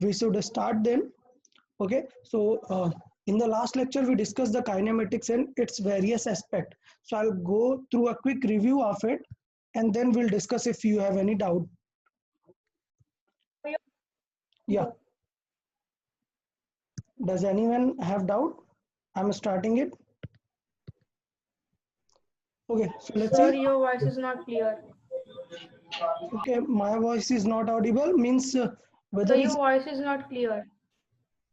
we should start then. Okay, so in the last lecture we discussed the kinematics and its various aspects. So I'll go through a quick review of it, and then we'll discuss if you have any doubt. Yeah. Does anyone have doubt? I'm starting it. Okay, so let's Sir, see. your voice is not clear. Okay, my voice is not audible means whether Sir, your is voice is not clear.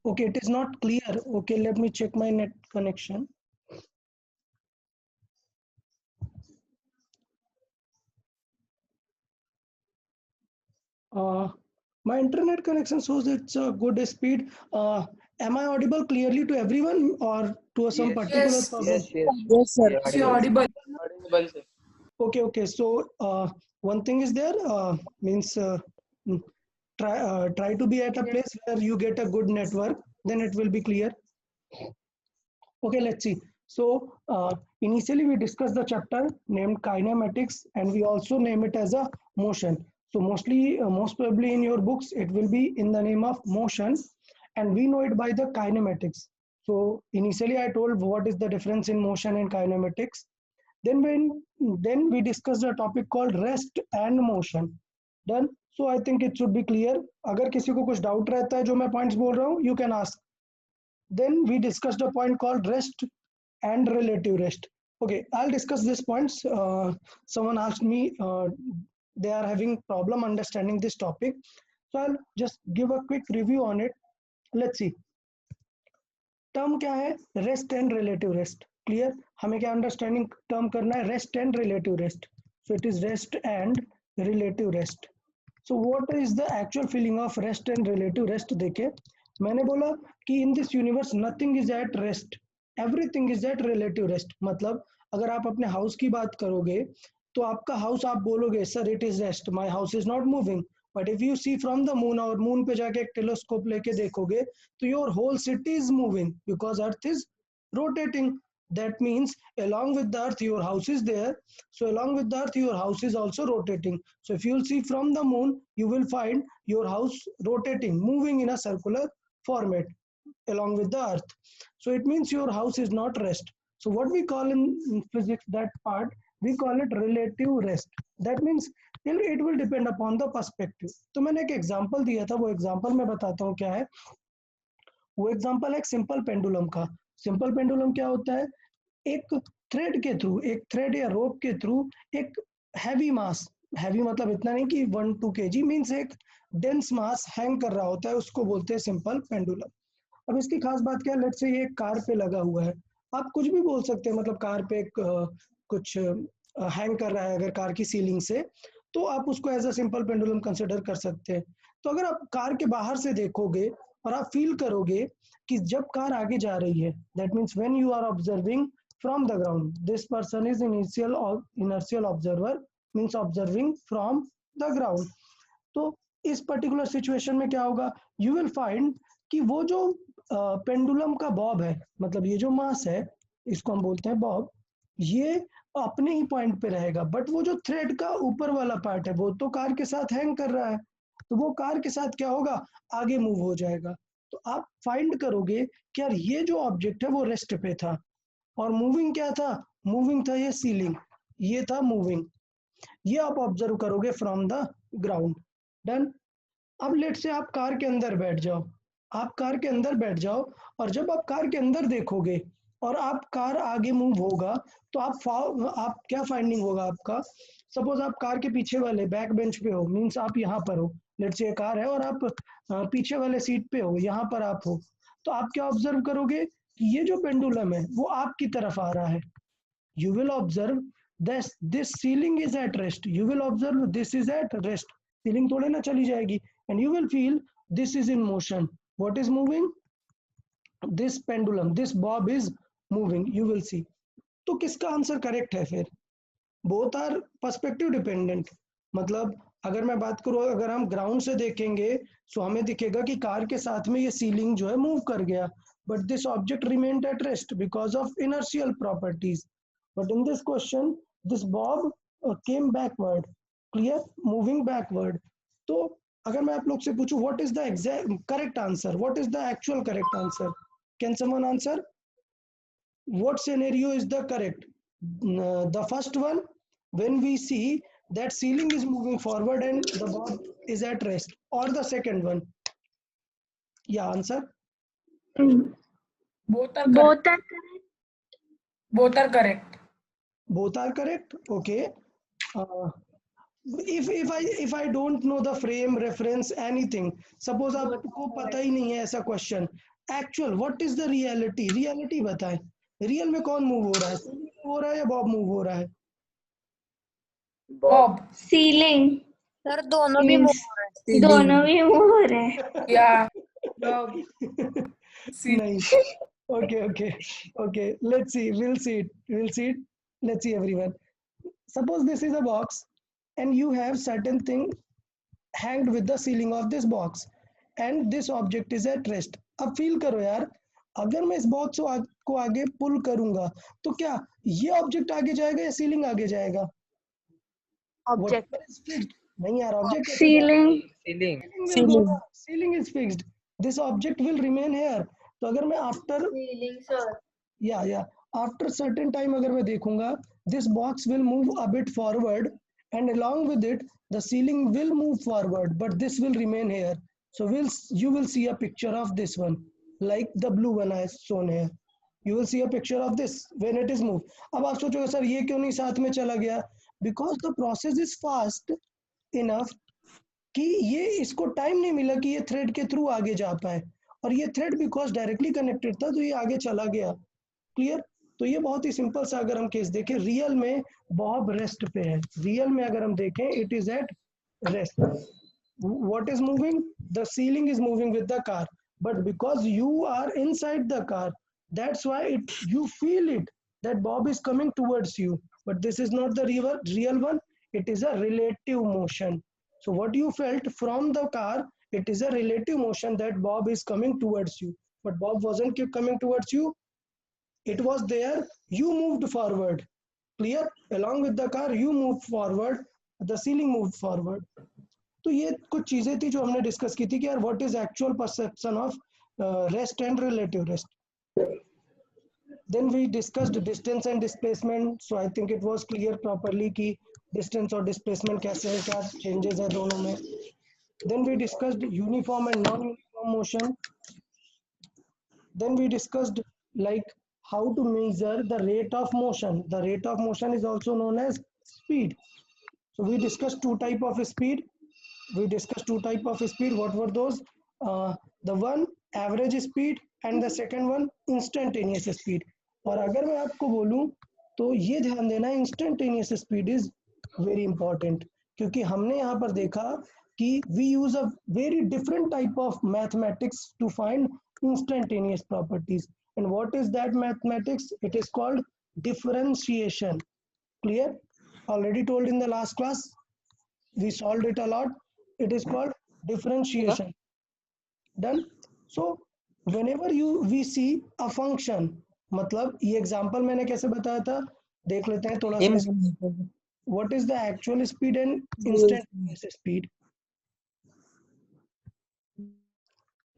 okay. It is not clear. Okay, let me check my net connection. My internet connection shows it's a good speed. Am I audible clearly to everyone or to some particular person? Yes, sir. Yes, You're audible. audible, sir. Okay, okay. So one thing is there means mm, try to be at a place where you get a good network. Then it will be clear. Okay, let's see. So initially we discussed the chapter named kinematics, and we also name it as a motion. So mostly, most probably in your books, it will be in the name of motion, and we know it by the kinematics. So initially I told what is the difference in motion and kinematics. Then we discussed a topic called rest and motion. Done. So I think it should be clear. अगर किसी को कुछ doubt रहता है जो मैं points बोल रहा हूँ, you can ask. Then we discussed a point called rest and relative rest. Okay, I'll discuss these points. Someone asked me, they are having problem understanding this topic. So I'll just give a quick review on it. Let's see. Term क्या है? Rest and relative rest. Clear? हमें क्या understanding term करना है? Rest and relative rest. So it is rest and relative rest. So what is the actual feeling of rest and relative rest? देखिए, मैंने बोला कि in this universe nothing is at rest, everything is at relative rest. मतलब अगर आप अपने house की बात करोगे तो आपका हाउस आप बोलोगे sir it is rest, my house is not moving. But if you see from the moon, और मून पे जाके एक टेलीस्कोप लेके देखोगे तो your whole city is moving because earth is rotating. That means along with the earth your house is there, so along with the earth your house is also rotating. So if you will see from the moon, you will find your house rotating, moving in a circular format along with the earth. So it means your house is not rest. So what we call in physics, that part we call it relative rest. That means it will depend upon the perspective. तो मैंने एक example दिया था, वो example मैं बताता हूँ क्या है. वो एग्जांपल है एक सिंपल पेंडुलम का. सिंपल पेंडुलम क्या होता है? एक थ्रेड के थ्रू, एक थ्रेड या रोप के थ्रू एक हैवी मास, हैवी मतलब इतना नहीं कि 1-2 kg, मीन्स एक डेंस मास हैंग कर रहा होता है, उसको बोलते हैं सिंपल पेंडुलम. अब इसकी खास बात क्या है? लेट्स से ये कार पे लगा हुआ है, आप कुछ भी बोल सकते हैं, मतलब कार पे कुछ हैंग कर रहा है अगर कार की सीलिंग से, तो आप उसको as a simple pendulum consider कर सकते हैं. तो अगर आप कार के बाहर से देखोगे और आप फील करोगे कि जब कार आगे जा रही है, that means when you are observing from the ground, this person is initial or inertial observer, means observing from the ground. तो इस पर्टिकुलर सिचुएशन में क्या होगा? यू विल फाइंड कि वो जो पेंडुलम का बॉब है, मतलब ये जो मास है, इसको हम बोलते हैं बॉब, ये अपने ही पॉइंट पे रहेगा. बट वो जो थ्रेड का ऊपर वाला पार्ट है वो तो कार के साथ हैंग कर रहा है, तो वो कार के साथ क्या होगा? आगे मूव हो जाएगा. तो आप फाइंड करोगे कि यार ये जो ऑब्जेक्ट है वो रेस्ट पे था, और मूविंग क्या था? मूविंग था ये सीलिंग, ये था मूविंग. ये आप ऑब्जर्व करोगे फ्रॉम द ग्राउंड. डन. अब लेट से आप कार के अंदर बैठ जाओ, आप कार के अंदर बैठ जाओ, और जब आप कार के अंदर देखोगे और आप कार आगे मूव होगा तो आप क्या फाइंडिंग होगा आपका? सपोज आप कार के पीछे वाले बैक बेंच पे हो, मीन्स आप यहाँ पर हो, लेट से कार है और आप पीछे वाले सीट पे हो, यहाँ पर आप हो, तो आप क्या ऑब्जर्व करोगे कि ये जो पेंडुलम है वो आपकी तरफ आ रहा है. You will observe this ceiling is at rest. You will observe this is at rest. Ceiling थोड़े ना चली जाएगी. And you will feel this is in motion. What is moving? This pendulum, this bob is moving. You will see. तो किसका answer correct है फिर? Both are perspective dependent. मतलब अगर मैं बात करूँ, अगर हम ग्राउंड से देखेंगे तो हमें दिखेगा कि कार के साथ में ये सीलिंग जो है मूव कर गया, but this object remained at rest because of inertial properties. But in this question, this bob came backward. Clear? Moving backward. तो अगर मैं आप लोग से पूछूं what is the exact correct answer, what is the actual correct answer, can someone answer what scenario is the correct? The first one, when we see that ceiling is moving forward and the bob is at rest, or the second one? Yeah, answer. Both are correct. Both are correct. Both are correct. Both are correct. Okay. Uh, if I don't know the frame reference anything, suppose आपको पता ही नहीं है ऐसा question, actual what is the reality बताएं, real में कौन move हो रहा है, ceiling move हो रहा है या बॉब मूव हो रहा है? Bob. Ceiling. सर दोनों भी Means मूव हो रहे हैं। दोनों भी move हो रहे हैं. Yeah. Bob. नहीं. Okay, let's see, we'll see it, let's see everyone. Suppose this is a box and you have certain thing hanged with the ceiling of this box and this object is at rest. अब feel करो यार, अगर मैं इस box को आगे पुल करूंगा तो क्या ये ऑब्जेक्ट आगे जाएगा या सीलिंग आगे जाएगा? ऑब्जेक्ट नहीं यार, object Ceiling. Ceiling is fixed, this object will remain here. तो अगर मैं आफ्टर Ceiling, sir. या आफ्टर सर्टेन टाइम अगर मैं देखूंगा, this box will move a bit forward and along with it the ceiling will move forward but this will remain here. So you will see a picture of this one, like the blue one I shown here. You will see a picture of this when it is moved. अब आप सोचोगे sir ये क्यों नहीं साथ में चला गया? Because the process is fast enough कि ये इसको टाइम नहीं मिला कि ये थ्रेड के थ्रू आगे जा पाए, और ये थ्रेड बिकॉज डायरेक्टली कनेक्टेड था तो ये आगे चला गया. क्लियर? तो ये बहुत ही सिंपल सा अगर हम केस देखें, रियल में बॉब रेस्ट पे है, रियल में अगर हम देखें it is at rest. what is moving? The ceiling is moving with the car, but because you are inside the car, that's why you feel it that bob is coming towards you, but this is not the real one, it is a relative motion. So what you felt from the car, it is a relative motion that bob is coming towards you, but bob wasn't coming towards you, it was there, you moved forward. Clear? Along with the car you moved forward, the ceiling moved forward. तो ये कुछ चीजें थी जो हमने discuss की थी कि यार what is actual perception of rest and relative rest. Then we discussed distance and displacement. So I think it was clear properly कि डिस्टेंस और डिस्प्लेसमेंट कैसे है, क्या चेंजेस है दोनों में. Then we discussed uniform and non uniform motion. then we discussed like how to measure the rate of motion. The rate of motion is also known as speed. So we discussed two type of speed. What were those? The one average speed and the second one instantaneous speed. और अगर मैं आपको बोलूं तो ये ध्यान देना, instantaneous speed is very important, क्योंकि हमने यहाँ पर देखा कि we use a very different type of mathematics to find instantaneous properties. And what is that mathematics? It is called differentiation. Clear? Already told in the last class, we solved it a lot. It is called differentiation. Done? So whenever we see a function, मतलब ये example मैंने कैसे बताया था, देख लेते हैं थोड़ा सा. What is the actual speed and instantaneous speed?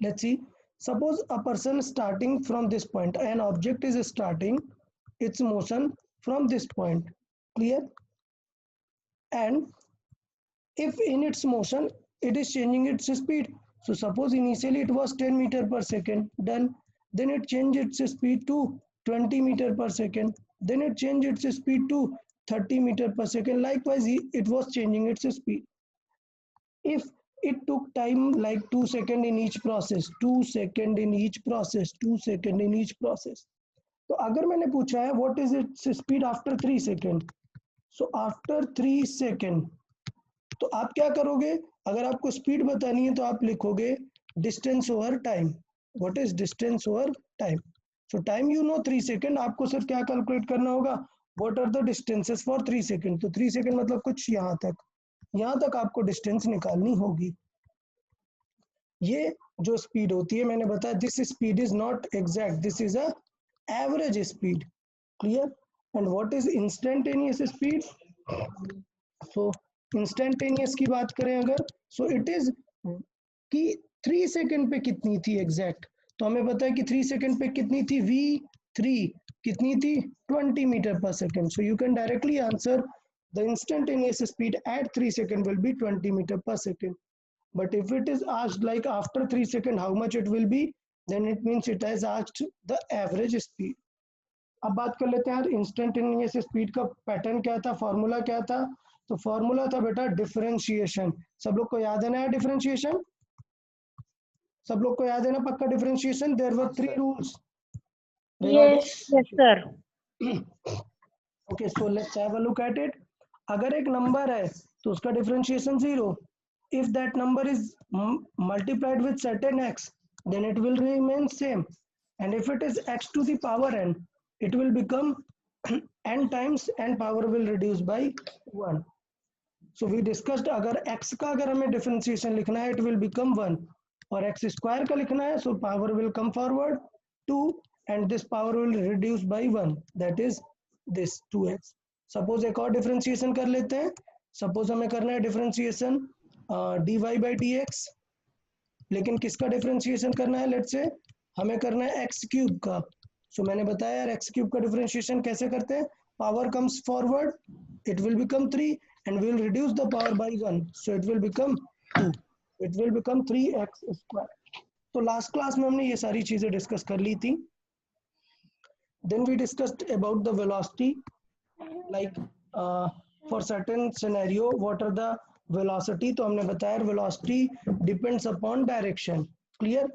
Let's see. Suppose a person starting from this point, an object is starting its motion from this point. Clear? And if in its motion it is changing its speed, so suppose initially it was 10 meter per second, done. Then it changed its speed to 20 meter per second, then it changed its speed to 30 meter per second. Likewise it was changing its speed. If it took time like 2 seconds in each process, 2 seconds in each process, 2 seconds in each process. तो अगर मैंने पूछा है what is its speed after 3 seconds, so after 3 seconds, तो आप क्या करोगे? अगर आपको स्पीड बतानी है तो आप लिखोगे distance over time. What is distance over time? So time you know 3 second, आपको सिर्फ क्या कैलकुलेट करना होगा, what are the distances for 3 second. तो 3 सेकंड मतलब कुछ यहाँ तक आपको डिस्टेंस निकालनी होगी. ये जो स्पीड होती है मैंने बताया, this speed is not exact, this is a average speed. Clear? And what is instantaneous speed? So instantaneous की बात करें अगर, सो इट इज कि 3 सेकंड पे कितनी थी एग्जैक्ट। तो हमें पता है कि 3 सेकंड पे कितनी थी, v3 कितनी थी, 20 metre per second. So you can directly answer the instantaneous speed at 3 second will be 20 metre per second. But if it is asked like after 3 seconds how much it will be, then it means it has asked the average speed. अब बात कर लेते हैं यार instantaneous speed का pattern क्या था, formula क्या था। तो फॉर्मूला था बेटा डिफरेंशिएशन। सब लोग को याद है ना डिफरेंशिएशन, सब लोग को याद है ना पक्का differentiation. There were 3 rules Yes. Yes, sir. Okay, so let's have a look at it. अगर एक नंबर है तो उसका differentiation 0। if that number is multiplied with certain x, then it will remain same, and if it is x to the power n, it will become n times, and power will reduce by 1. so we discussed अगर x का अगर हमें differentiation लिखना है it will become 1, और x square का लिखना है so power will come forward 2, and this power will reduce by 1, that is this 2x. suppose एक और differentiation कर लेते हैं। suppose हमें करना है differentiation dy by dx, लेकिन किसका डिफरेंशिएशन करना है, लेट्स से हमें करना है एक्स क्यूब का। सो मैंने बताया यार एक्स क्यूब का डिफरेंशिएशन कैसे करते हैं, power comes forward, it will become 3 and we will reduce the power by 1, so it will become 2, it will become 3x square. तो लास्ट क्लास में हमने ये सारी चीजें डिस्कस कर ली थी। Then we discussed about the velocity, like for certain scenario what are the velocity. तो हमने बताया velocity depends upon direction, clear.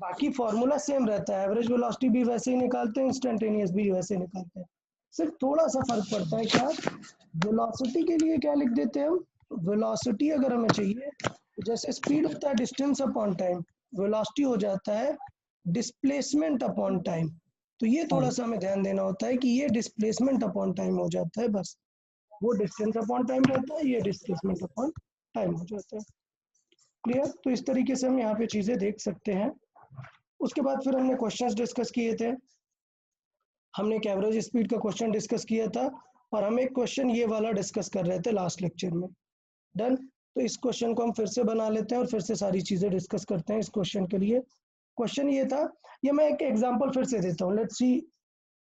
बाकी फॉर्मूला सेम रहता है, एवरेज वेलोसिटी भी वैसे ही निकालते हैं, इंस्टेंटेनियस भी वैसे ही निकालते हैं, सिर्फ थोड़ा सा फर्क पड़ता है। क्या वेलोसिटी के लिए क्या लिख देते हैं हम, वेलोसिटी अगर हमें चाहिए तो जैसे स्पीड होता है डिस्टेंस अपॉन टाइम, वेलोसिटी हो जाता है डिस्प्लेसमेंट अपॉन टाइम। तो ये थोड़ा सा हमें ध्यान देना होता है कि ये डिस्प्लेसमेंट अपॉन टाइम हो जाता है, बस वो डिस्टेंस अपॉन टाइम रहता है, ये डिस्प्लेसमेंट अपॉन टाइम हो जाता है, क्लियर। तो इस तरीके से हम यहाँ पे चीजें देख सकते हैं। उसके बाद फिर हमने क्वेश्चंस डिस्कस किए थे, हमने एक एवरेज स्पीड का क्वेश्चन डिस्कस किया था, और हम एक क्वेश्चन ये वाला डिस्कस कर रहे थे लास्ट लेक्चर में, डन। तो इस क्वेश्चन को हम फिर से बना लेते हैं और फिर से सारी चीजें डिस्कस करते हैं इस क्वेश्चन के लिए। क्वेश्चन ये था, ये मैं एक एग्जाम्पल फिर से देता हूँ, लेट्स सी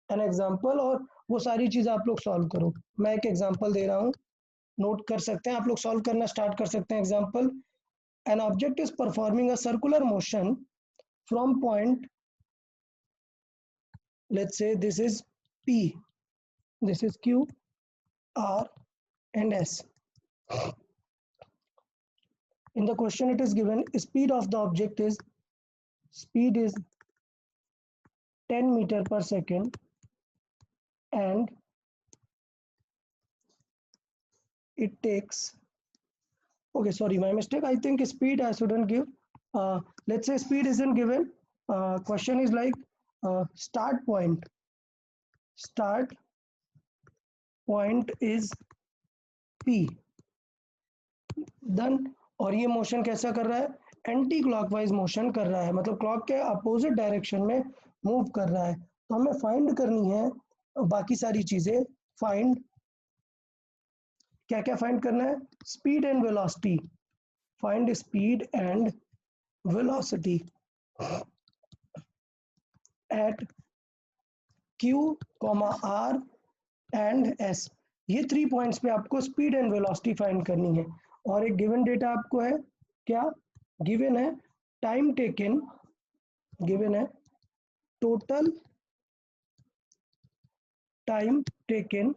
एन एग्जाम्पल, और वो सारी चीज आप लोग सॉल्व करो। मैं एक एग्जाम्पल दे रहा हूँ, नोट कर सकते हैं आप लोग, सॉल्व करना स्टार्ट कर सकते हैं। Example, an object is performing a circular motion from point, let's say this is P, this is Q, R and S. In the question it is given speed of the object is 10 meter per second, and it takes, okay sorry my mistake, I think speed I shouldn't give, let's say speed isn't given, question is like start point is P, done. और ये motion कैसा कर रहा है, anti clockwise motion कर रहा है, मतलब क्लॉक के अपोजिट डायरेक्शन में मूव कर रहा है। तो हमें फाइंड करनी है बाकी सारी चीजें, फाइंड क्या क्या फाइंड करना है, speed and velocity, find speed and velocity at Q, R and S। ये 3 पॉइंट्स पे आपको स्पीड एंड वेलोसिटी फाइंड करनी है। और एक गिवन डेटा आपको है, क्या गिवन है, टाइम टेकन, गिवन है total time taken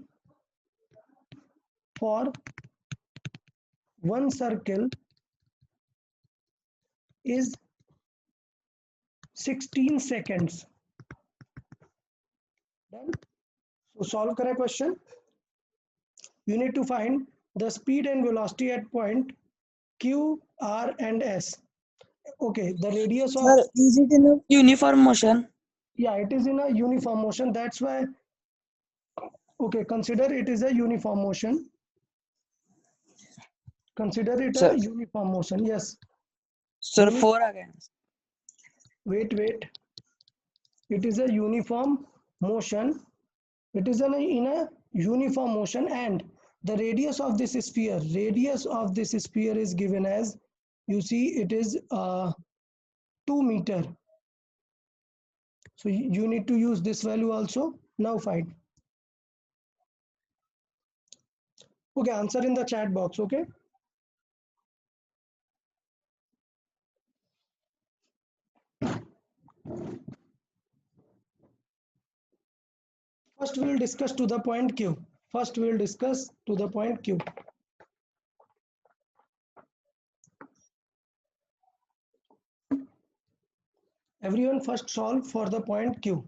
for one circle is 16 seconds. Done. So solve करें question. You need to find the speed and velocity at point Q, R and S. Okay, the radius of, Sir, is it in a uniform motion? yeah, it is in a uniform motion. That's why, okay, consider it is a uniform motion. Consider it Sir. a uniform motion. Yes. Sir, 4 again. Wait. It is a uniform motion. It is in a uniform motion, and the radius of this sphere is given as you see it is 2 meter. So you need to use this value also. Now find. Okay, answer in the chat box. Okay. First, we will discuss to the point Q. First, we will discuss to the point Q. Everyone first solve for the point Q.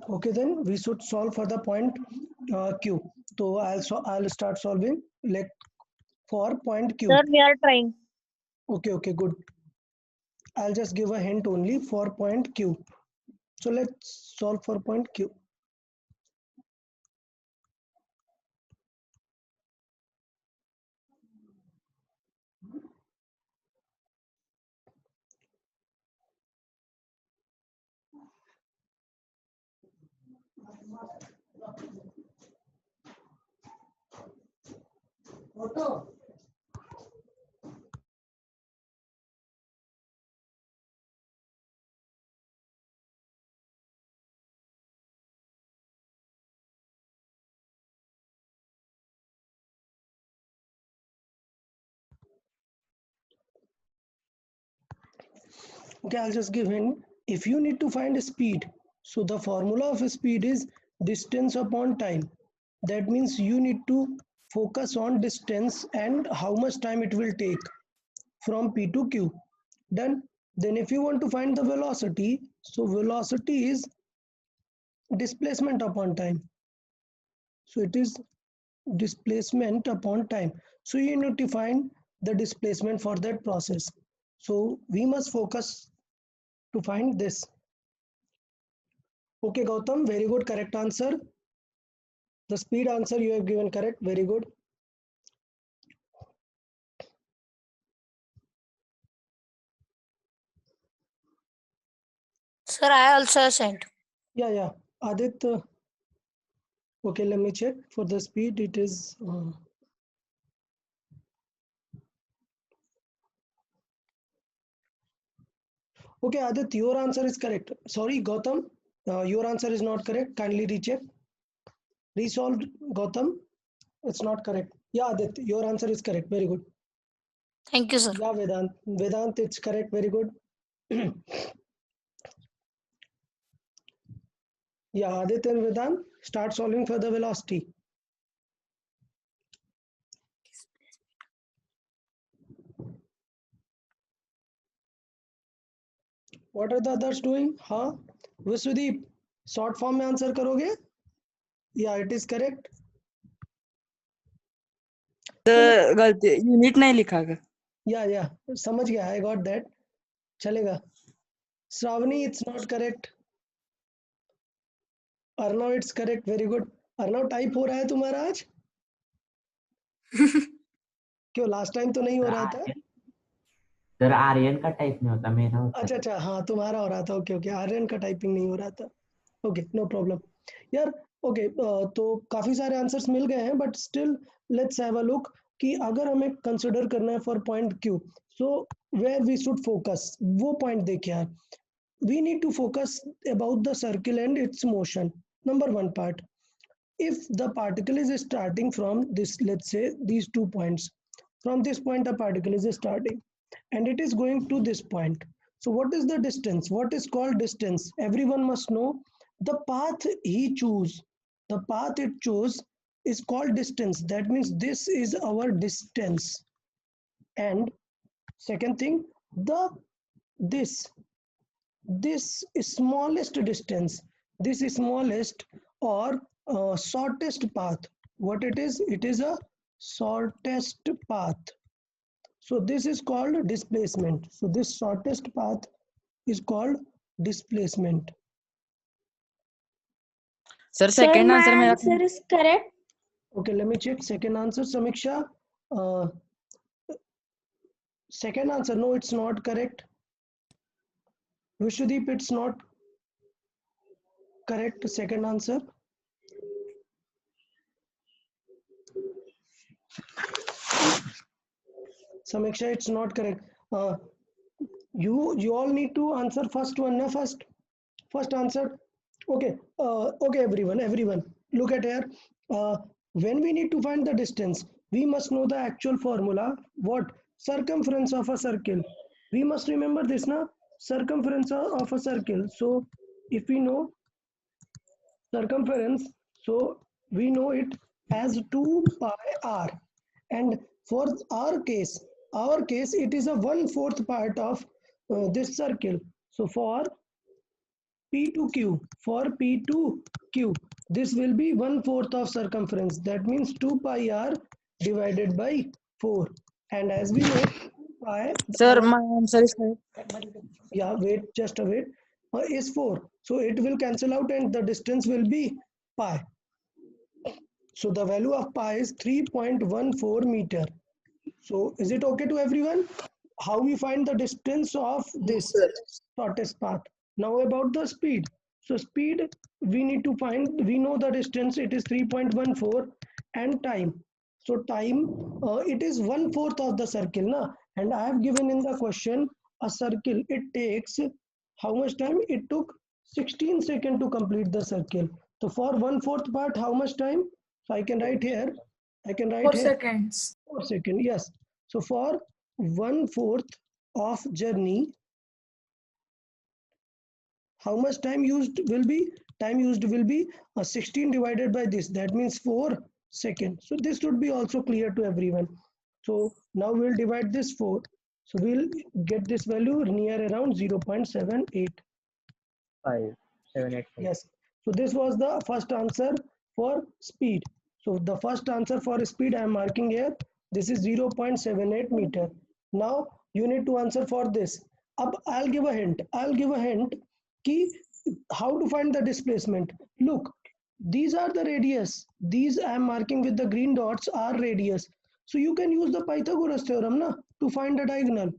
Okay, then we should solve for the point Q. So I'll start solving like for point Q. Sir, we are trying. Okay, good. I'll just give a hint only for point Q. So let's solve for point Q. Okay, I'll just give hint. If you need to find speed, so the formula of speed is distance upon time. That means you need to focus on distance and how much time it will take from P to Q. Done. Then if you want to find the velocity, so velocity is displacement upon time. So it is displacement upon time. So you need to find the displacement for that process. So we must focus to find this. Okay, Gautam, very good, correct answer. The speed answer you have given correct, very good. Sir, I also sent. Yeah. Adit, okay, let me check. For the speed, it is... okay, Adit, your answer is correct. Sorry, Gautam, your answer is not correct. Kindly recheck. Resolved, Gautam. It's not correct. Yeah, Adit, your answer is correct. Very good. Thank you, sir. Yeah, Vedant. Vedant, it's correct. Very good. Yeah, Adit and Vedant, start solving for the velocity. What are the others doing? हाँ, Vishwadeep, short form में answer करोगे? Yeah, it is correct. The गलती unit नहीं लिखा गया. Yeah, समझ गया. I got that. चलेगा. Shravani, it's not correct. Arnav, it's correct. Very good. Arnav, type हो रहा है तुम्हारा आज? क्यों last time तो नहीं हो रहा था? सर आर्यन का टाइप नहीं होता, मेरा होता अच्छा है। अच्छा, हाँ तुम्हारा हो रहा था। ओके ओके, आर्यन का टाइपिंग नहीं हो रहा था। ओके, नो प्रॉब्लम यार। ओके, तो काफी सारे आंसर्स मिल गए हैं, but still let's have a look कि अगर हमें कंसिडर करना है for point Q, so where we should focus, वो पॉइंट देखिए यार। we need to focus about the circle and its motion. Number one part, if the particle is starting from this, let's say these 2 points, from this point a particle is starting and it is going to this point. So what is the distance? What is called distance? Everyone must know. The path he choose, the path it chose is called distance. That means this is our distance. And second thing, the this this smallest distance, this smallest or shortest path, what it is a shortest path. So this is called displacement. So this shortest path is called displacement. Sir Sir, second my answer मेरा answer is correct. Okay, let me check second answer. Samiksha, uh, second answer, no, it's not correct. Vishwadeep, it's not correct. Second answer. Samiksha, it's not correct. You all need to answer first one, na first answer. Okay, okay, everyone, look at here. Uh, when we need to find the distance, we must know the actual formula. What? Circumference of a circle. We must remember this, na? Circumference of a circle. So if we know circumference, so we know it as 2 pi r, and for our case it is a 1/4 part of this circle. So for p to q, for p to q, this will be 1/4 of circumference. That means 2 pi r divided by 4. And as we know, pi, sir our, my answer is yeah, wait, just a wait, is 4. So it will cancel out and the distance will be pi. So the value of pi is 3.14 meter. So is it okay to everyone? How we find the distance of this shortest path? Now about the speed. So speed, we need to find, we know the distance, it is 3.14, and time. So time, it is 1/4 of the circle, na? And I have given in the question a circle. It takes how much time? It took 16 seconds to complete the circle. So for 1/4 part, how much time? So I can write here. I can write 4 here seconds. 4 seconds. Yes. So for 1/4 of journey, how much time used will be? Time used will be 16 divided by this. That means 4 seconds. So this should be also clear to everyone. So now we'll divide this 4. So we'll get this value near around 0.78. 5785. Yes. So this was the first answer for speed. So the first answer for speed I am marking here. This is 0.78 meter. Now you need to answer for this. Ab I'll give a hint. I'll give a hint key how to find the displacement. Look, these are the radius. These I am marking with the green dots are radius. So you can use the Pythagoras theorem na, to find the diagonal.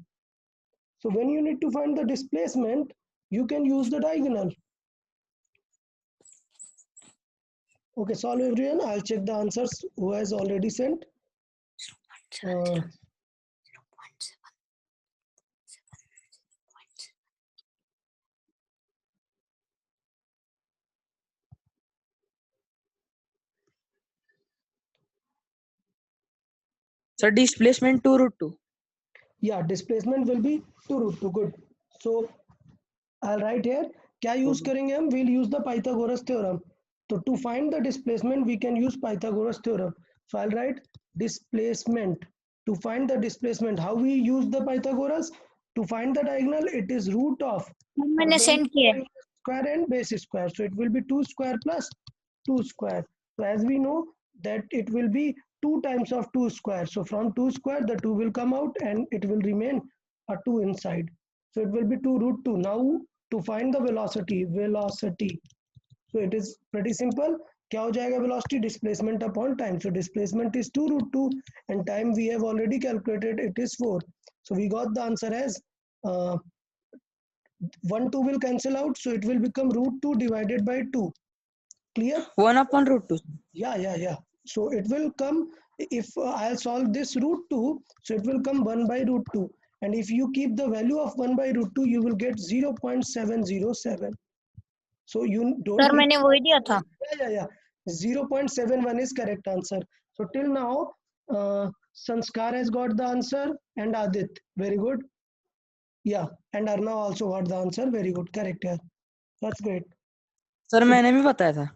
So when you need to find the displacement, you can use the diagonal. Okay, solve everyone. I'll check the answers who has already sent. Uh, sir displacement 2√2. yeah, displacement will be 2√2. Good. So I'll write here. क्या use करेंगे हम? We'll use the Pythagoras theorem. So to find the displacement, we can use Pythagoras theorem. So I'll write displacement. To find the displacement, how we use the Pythagoras? To find the diagonal, it is root of मैंने send किया है. square and base square. So it will be 2 square plus 2 square. So as we know that it will be 2 times of 2 square. So from 2 square, the 2 will come out and it will remain a 2 inside. So it will be 2√2. Now to find the velocity. So it is pretty simple. क्या हो जाएगा velocity? Displacement upon time. So displacement is 2√2 and time we have already calculated, it is 4. So we got the answer as 1 2 will cancel out, so it will become root 2 divided by 2. Clear? 1 upon root 2. Yeah. So it will come, if I'll solve this root 2, so it will come 1 by root 2. And if you keep the value of 1 by root 2, you will get 0.707. So you don't sir need, मैंने वही दिया था. yeah. 0.71 is correct answer. So till now, Sanskar has got the answer and Adit. Very good. Yeah, and Arnav also got the answer. Very good. Correct. Yeah. That's great. Sir मैंने भी बताया था.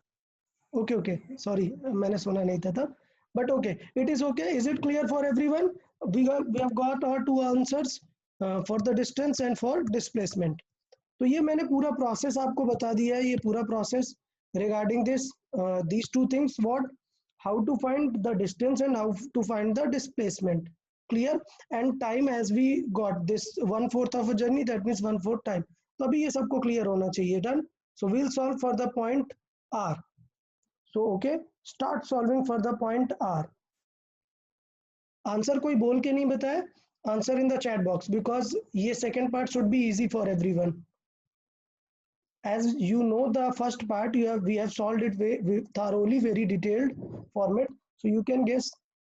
Okay. Sorry, मैंने सुना नहीं था तब. But okay, it is okay. Is it clear for everyone? We have got our two answers for the distance and for displacement. तो ये मैंने पूरा प्रोसेस आपको बता दिया है. ये पूरा process regarding this these two things, what, how to find the distance and how to find the displacement. Clear? And time, as we got this 1/4 of a journey, that means 1/4 time. तो अभी ये सबको clear होना चाहिए. Done. So we'll solve for the point R. So okay, start solving for the point R. Answer कोई बोल के नहीं बताया. Answer in the chat box, because ये second part should be easy for everyone. As you know, the first part we have solved it very thoroughly, very detailed format. So you can guess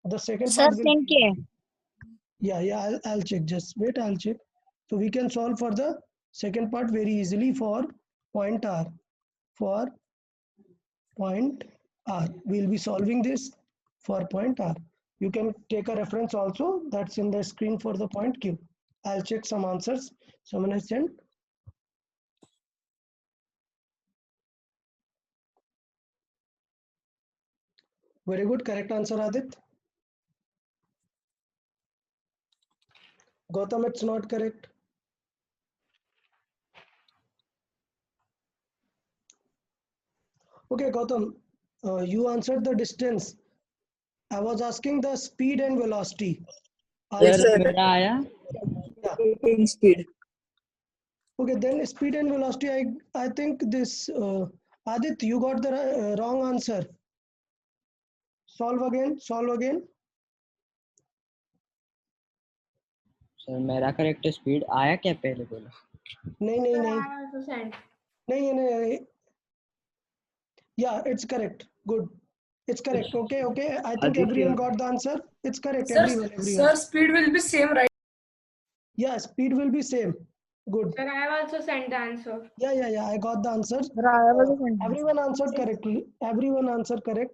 the second sir part will. Send किए. Yeah. I'll check. Just wait. I'll check. So we can solve for the second part very easily for point R. For point R, we'll be solving this for point R. You can take a reference also. That's in the screen for the point Q. I'll check some answers. Someone has sent. Very good. Correct answer, Adit. Gautam, it's not correct. Okay, Gautam, you answered the distance. I was asking the speed and velocity. Sir मेरा आया Yeah. speed. Okay, then speed and velocity. I think this Adit, you got the wrong answer. Solve again. Sir मेरा correct speed आया क्या पहले बोला. नहीं. Yeah, it's correct. Good. It's correct. Okay. I think everyone got the answer. It's correct. Everyone. Sir, speed will be same, right? Yeah, speed will be same. Good. Sir, I have also sent the answer. Yeah. I got the answer. Everyone answered correctly. Everyone answered correct.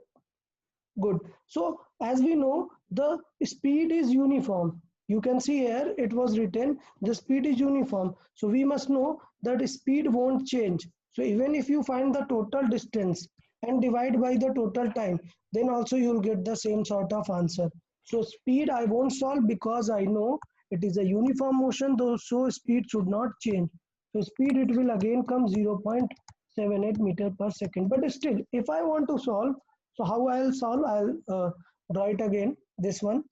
Good. So as we know, the speed is uniform. You can see here it was written the speed is uniform. So we must know that speed won't change. So even if you find the total distance and divide by the total time, then also you'll get the same sort of answer. So speed I won't solve because I know it is a uniform motion, though, so speed should not change. So speed, it will again come 0.78 meter per second. But still, if I want to solve, so how I'll solve? I'll draw it again. This one,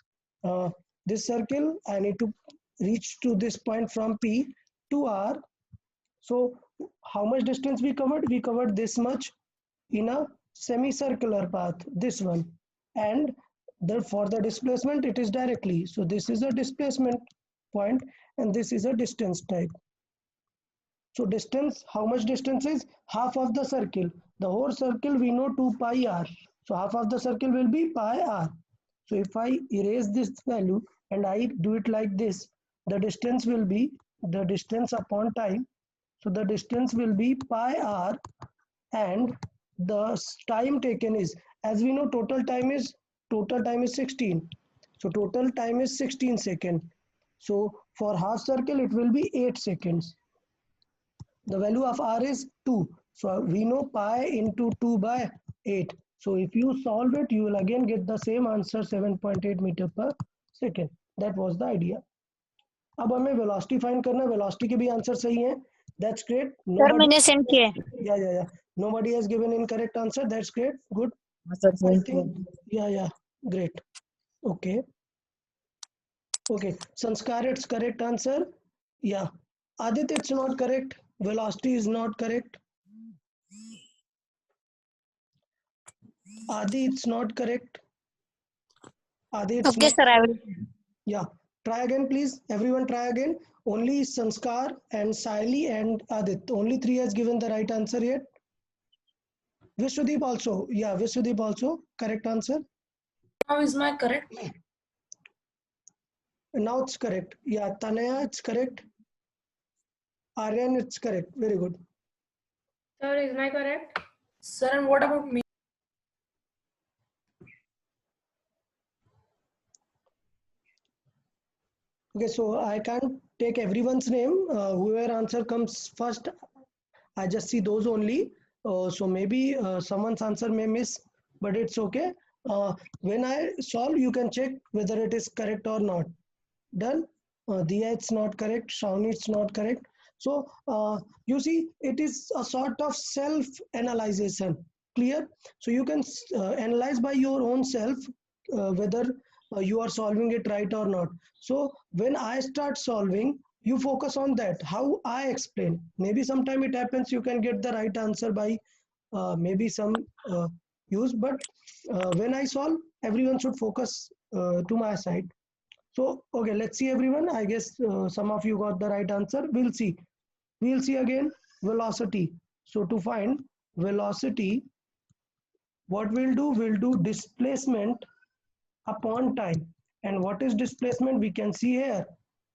this circle, I need to reach to this point from P to R. So how much distance we covered? We covered this much in a semicircular path, this one. And for the displacement, it is directly. So this is a displacement point and this is a distance type. So distance, how much distance is? Half of the circle. The whole circle we know 2 pi r. So half of the circle will be pi r. So if I erase this value and I do it like this, the distance will be the distance upon time. So the distance will be pi r, and the time taken is, as we know, total time is 16. So total time is 16 seconds. So for half circle it will be 8 seconds. The value of r is 2. So we know pi into 2 by 8. So if you solve it, you will again get the same answer, 7.8 meter per second. That was the idea. अब हमें velocity find करना है. Velocity के भी answer सही हैं. That's great. Sir मैंने send किए. Yeah. Nobody has given incorrect answer. That's great. Good. Sir I think, yeah. Great. Okay. Sanskar, it's correct answer. Yeah. Adit, it's not correct. Velocity is not correct. Adi, it's not correct. Adi, it's Okay not. sir, I will. Yeah. Try again, please. Everyone try again. Only Sanskar and Saili and Adit. Only three has given the right answer yet. Vishwadeep also. Yeah, Vishwadeep also. Correct answer. Now is my correct? Now it's correct. Yeah, Tanaya, it's correct. Aryan, it's correct. Very good. Sir, is my correct? Sir, and what about me? Okay, so I can't take everyone's name. Whoever answer comes first, I just see those only. So maybe someone's answer may miss, but it's okay. When I solve, you can check whether it is correct or not. Done. Diya, it's not correct. Shawnee, it's not correct. So you see, it is a sort of self-analyzation. Clear? So you can analyze by your own self whether you are solving it right or not. So when I start solving, you focus on that, how I explain. Maybe sometime it happens you can get the right answer by maybe some use, but when I solve, everyone should focus to my side. So, okay, let's see everyone. I guess some of you got the right answer. We'll see. We'll see again velocity. So to find velocity, what we'll do displacement upon time. And what is displacement? We can see here.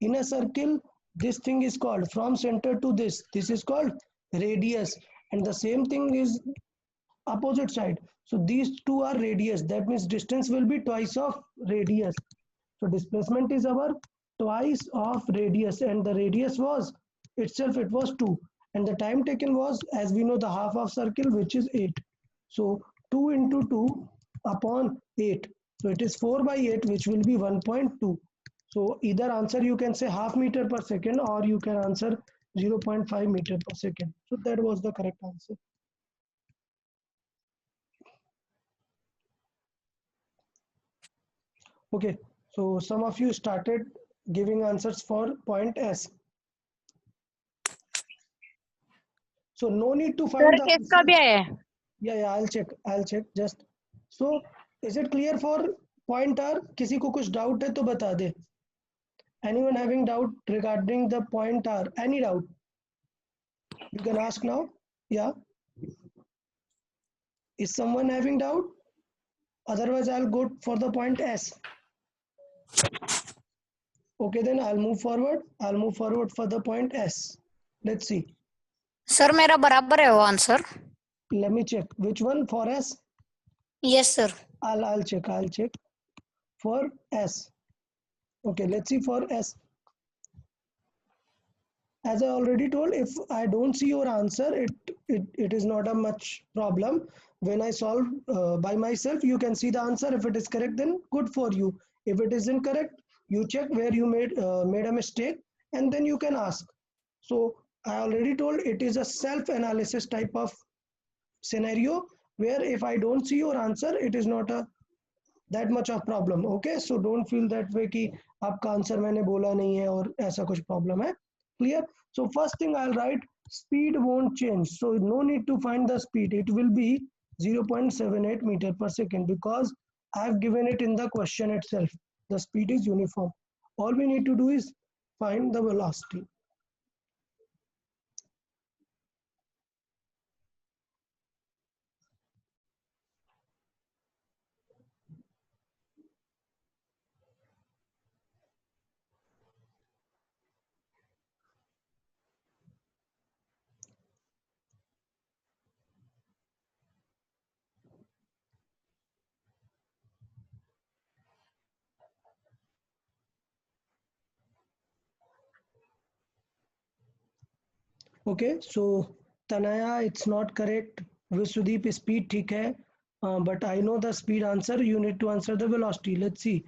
In a circle, this thing is called from center to this. This is called radius. And the same thing is opposite side. So these two are radius. That means distance will be twice of radius. So displacement is our twice of radius, and the radius was itself, it was 2. And the time taken was, as we know, the half of circle, which is 8. So 2 into 2 upon 8. So it is 4 by 8, which will be 1.2. So either answer you can say half meter per second, or you can answer 0.5 meter per second. So that was the correct answer. Okay. So some of you started giving answers for point S. So no need to sir find the किसका भी answer. आया है? Yeah, I'll check just. So is it clear for point R? किसी को कुछ doubt है तो बता दे. Anyone having doubt regarding the point R? Any doubt? You can ask now. Yeah. Is someone having doubt? Otherwise, I'll go for the point S. Okay, then I'll move forward. I'll move forward for the point S. Let's see. Sir मेरा बराबर है वो answer. Let me check. Which one for S? Yes sir. I'll check. I'll check for S. Okay, let's see for S. As I already told, if I don't see your answer, it is not a much problem. When I solve by myself, you can see the answer. If it is correct, then good for you. If it isn't correct, you check where you made a mistake, and then you can ask. So I already told it is a self-analysis type of scenario where if I don't see your answer, it is not a that much of problem. Okay, so don't feel that way कि आपका answer मैंने बोला नहीं है और ऐसा कुछ problem है. Clear? So first thing I'll write speed won't change. So no need to find the speed. It will be 0.78 meter per second because I've given it in the question itself. The speed is uniform. All we need to do is find the velocity. Okay, so Tanaya, it's not correct. Vishwadeep, speed ठीक है. But I know the speed answer. You need to answer the velocity. Let's see.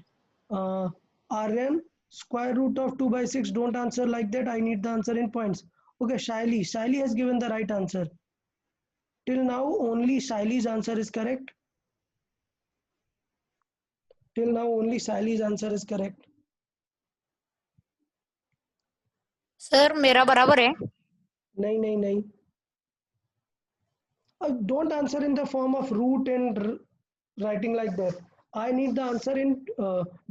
Aryan, square root of 2 by 6. Don't answer like that. I need the answer in points. Okay, Shaili. Shaili has given the right answer. Till now, only Shaili's answer is correct. Till now, only Shaili's answer is correct. Sir मेरा बराबर है. नहीं. Don't answer in the form of root and writing like that. I need the answer in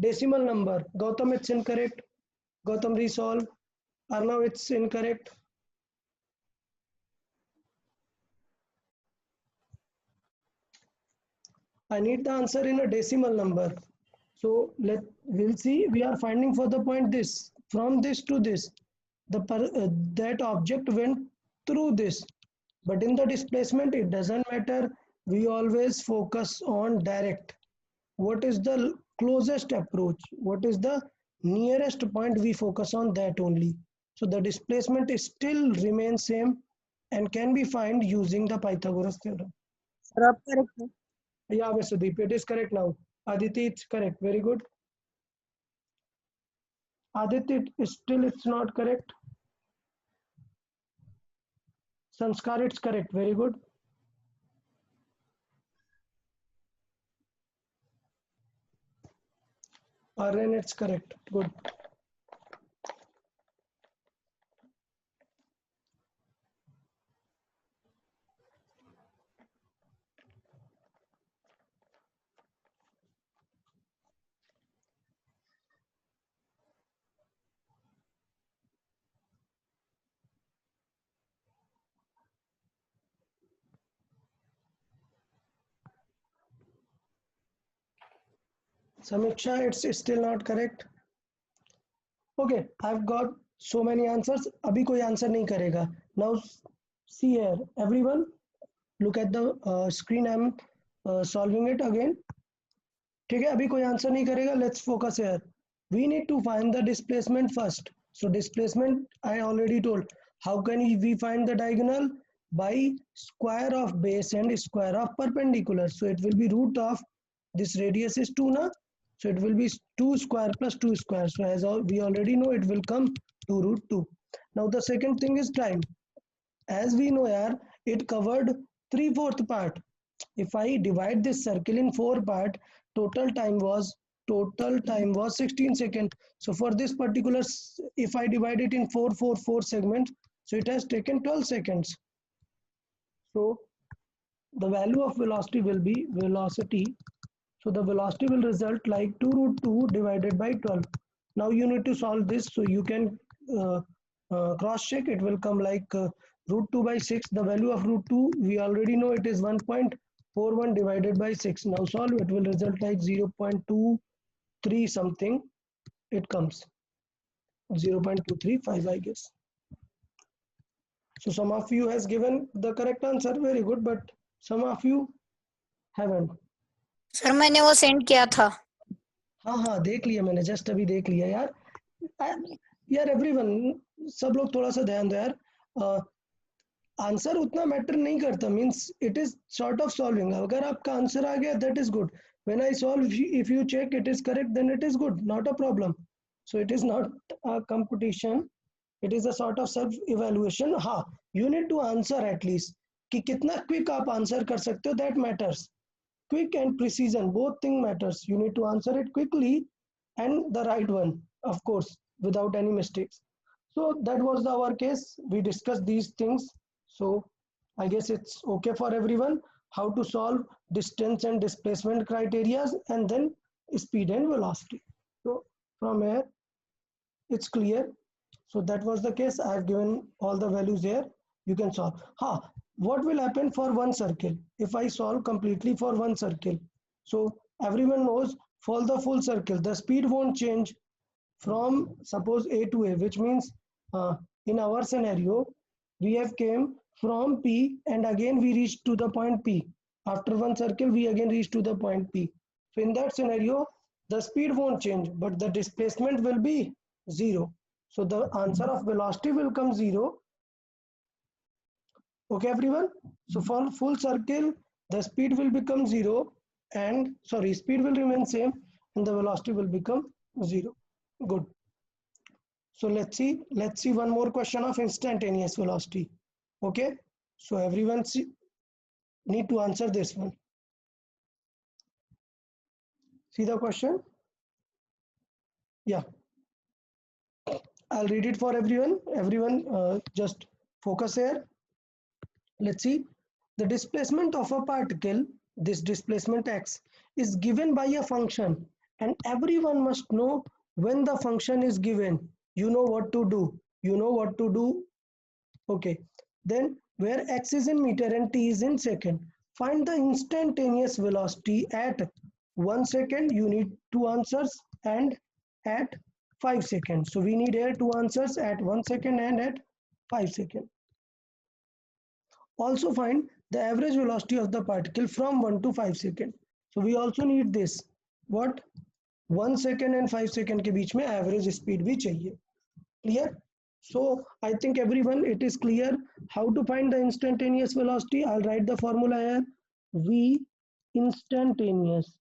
decimal number. Gautam, it's incorrect. Gautam, resolve. Arnav, it's incorrect. I need the answer in a decimal number. So we'll see. We are finding for the point this, from this to this, that object went through this. But in the displacement, it doesn't matter. We always focus on direct. What is the closest approach? What is the nearest point? We focus on that only. So the displacement is still remains same and can be found using the Pythagoras theorem. Sir, आप correct है. Yeah, Vasudeep, it is correct now. Aditi, it's correct. Very good. Aditi, it's not correct. Sanskar, it's correct. Very good. Aryan, it's correct. Good. Samiksha, it's still not correct. Okay, I've got so many answers. अभी कोई answer नहीं करेगा. Now see here, everyone. Look at the screen. I'm solving it again. ठीक है, अभी कोई answer नहीं करेगा. Let's focus here. We need to find the displacement first. So displacement, I already told. How can we find the diagonal? By square of base and square of perpendicular. So it will be root of this radius is 2 na. So it will be 2 square plus 2 square. So as we already know, it will come 2 root 2. Now the second thing is time. As we know here, it covered 3/4 part. If I divide this circle in 4 part, total time was 16 seconds. So for this particular, if I divide it in 4 segments, so it has taken 12 seconds. So the value of velocity will be velocity. So the velocity will result like 2 root 2 divided by 12. Now you need to solve this. So you can cross check. It will come like root 2 by 6. The value of root 2, we already know it is 1.41 divided by 6. Now solve. It will result like 0.23 something. It comes 0.235, I guess. So some of you has given the correct answer. Very good. But some of you haven't. Sir मैंने वो send किया था. हाँ देख लिया मैंने, just अभी देख लिया यार. यार एवरीवन, सब लोग थोड़ा सा ध्यान दो यार. आंसर उतना मैटर नहीं करता. Means it is sort of solving. अगर आपका आंसर आ गया that is good. When I solve, if you check it is correct, then it is good, not a problem. So it is not a competition, it is a sort of self evaluation. हाँ, you need to answer at least. कि कितना quick आप answer कर सकते हो, that matters. Quick and precision, both thing matters. You need to answer it quickly and the right one, of course, without any mistakes. So that was our case. We discussed these things. So I guess it's okay for everyone how to solve distance and displacement criteria, and then speed and velocity. So from here it's clear. So that was the case. I have given all the values here. You can solve. What will happen for one circle if I solve completely for one circle? So everyone knows for the full circle, the speed won't change from suppose A to A, which means in our scenario, we have came from P and again we reached to the point P. After one circle, we again reach to the point P. So in that scenario, the speed won't change, but the displacement will be 0. So the answer of velocity will come 0. Okay, everyone. So for full circle, the speed will become 0 and speed will remain same and the velocity will become 0. Good. So let's see one more question of instantaneous velocity. Okay. So everyone need to answer this one. See the question? Yeah. I'll read it for everyone. Everyone just focus here. Let's see. The displacement of a particle, this displacement x, is given by a function, and everyone must know when the function is given. You know what to do. You know what to do. Okay. Then where x is in meter and t is in second, find the instantaneous velocity at 1 second. You need two answers, and at 5 seconds. So we need here two answers at 1 second and at 5 seconds. Also find the average velocity of the particle from 1 to 5 seconds. So we also need this. What? 1 second and 5 second के बीच में average speed भी चाहिए. Clear? So I think everyone, it is clear how to find the instantaneous velocity. I'll write the formula here. V instantaneous.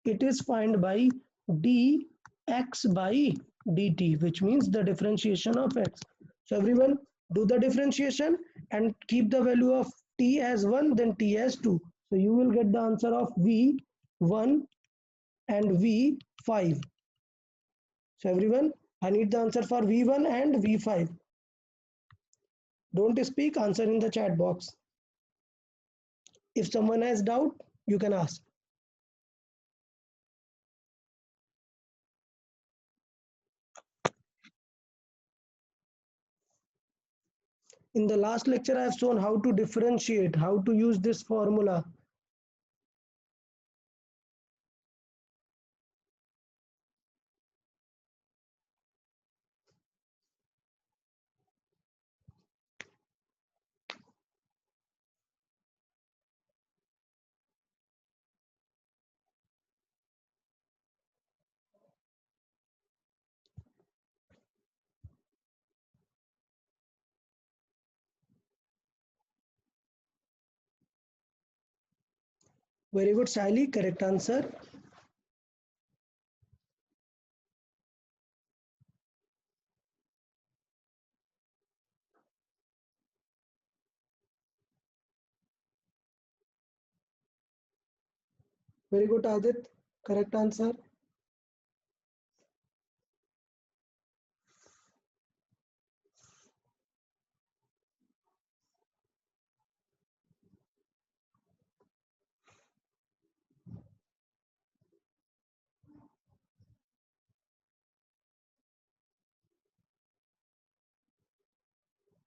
It is found by dx by dt, which means the differentiation of x. So everyone do the differentiation and keep the value of t as 1, then t as 2. So you will get the answer of v1 and v5. So everyone, I need the answer for v1 and v5. Don't speak, answer in the chat box. If someone has doubt, you can ask. In the last lecture, I have shown how to differentiate, how to use this formula. Very good, Sally, correct answer. Very good, Adit, correct answer.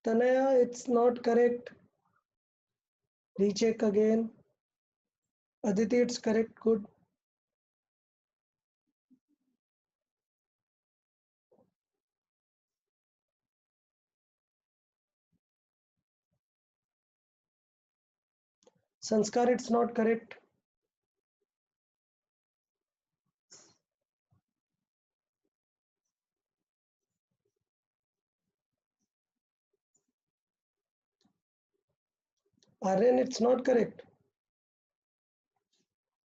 Tanaya, it's not correct. Recheck again. Aditi, it's correct, good. Sanskar, it's not correct. Aryan, it's not correct.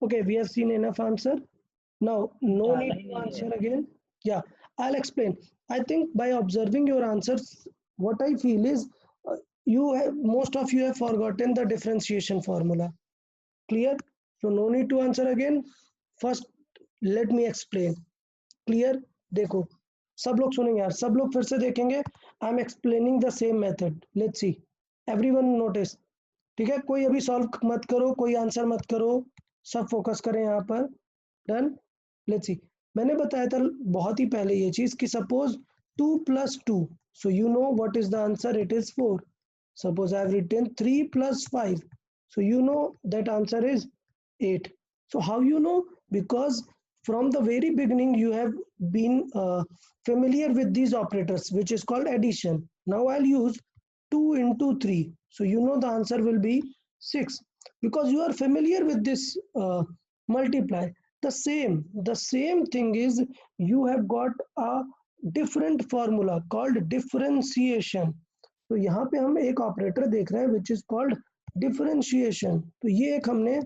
Okay, we have seen enough answer. Now, no need to answer again. Yeah, I'll explain. I think by observing your answers, what I feel is most of you have forgotten the differentiation formula. Clear? So no need to answer again. First, let me explain. Clear? देखो, सब लोग सुनेंगे यार, सब लोग फिर से देखेंगे. I am explaining the same method. Let's see. Everyone notice. ठीक है, कोई अभी सॉल्व मत करो, कोई आंसर मत करो, सब फोकस करें यहाँ पर. डन. Let's see. मैंने बताया था बहुत ही पहले ये चीज कि suppose 2 + 2, so you know what is the answer, it is 4. Suppose I have written 3 + 5, so you know that answer is 8. So how you know? Because from the very beginning you have been familiar with these operators, which is called addition. Now I'll use 2 × 3, so you know the answer will be 6, because you are familiar with this multiply. The same thing is, you have got a different formula called differentiation. तो यहाँ पे हम एक operator देख रहे हैं which is called differentiation. तो ये हमने